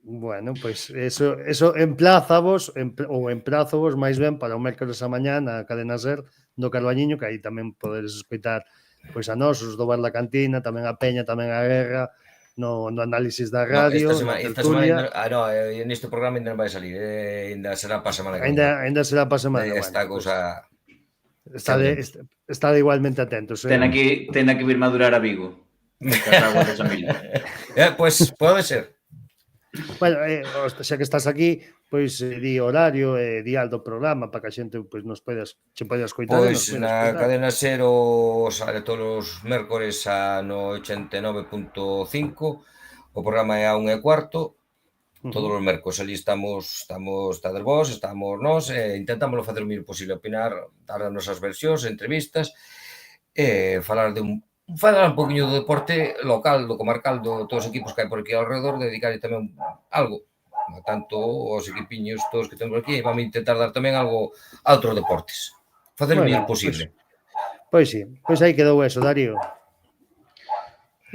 Bueno, pois eso emplázavos ou emprazovos máis ben para o mércores a mañá na cadena SER do Carballiño, que aí tamén poderes escoitar pois a nós, os do Bar da Cantina, tamén a Peña, tamén a Guerra, no análisis da radio, na tertulia. Neste programa ainda non vai salir, ainda será para a semana que viene. Ainda será para a semana. Esta cousa... Está igualmente atentos. Ten que vir madurar a Vigo. As aguas de San Miguel. Pois, pode ser. Bueno, xa que estás aquí, pois di horario e di algo do programa para que a xente pois nos che poida escoitar. Pois na cadena SER sale todos os mércores no 89.5, o programa é a 1:15, todos os mércores ali estades vós, estamos nós, e intentámoslo facer o mínimo posible, opinar, dar as nosas versións, entrevistas, e falar un poquinho do deporte local, do comarcal, de todos os equipos que hai por aquí alrededor, dedicarlle tamén algo, tanto os equipiños todos que temos aquí, e vamos intentar dar tamén algo a outros deportes, facer o mellor posible. Pois sí, pois aí quedou eso, Darío.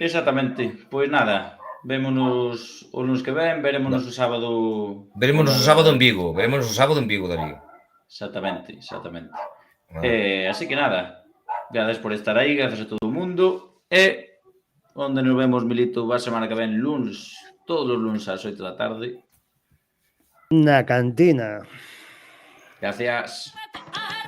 Exactamente. Pois nada, vémonos o lunes que ven, verémonos o sábado... Verémonos o sábado en Vigo, Darío. Exactamente. Así que nada, gracias por estar aí, gracias a todo o mundo, e onde nos vemos, Milito, a semana que ven, lunes, todos os lunes ás 8 da tarde. Na cantina. Gracias. I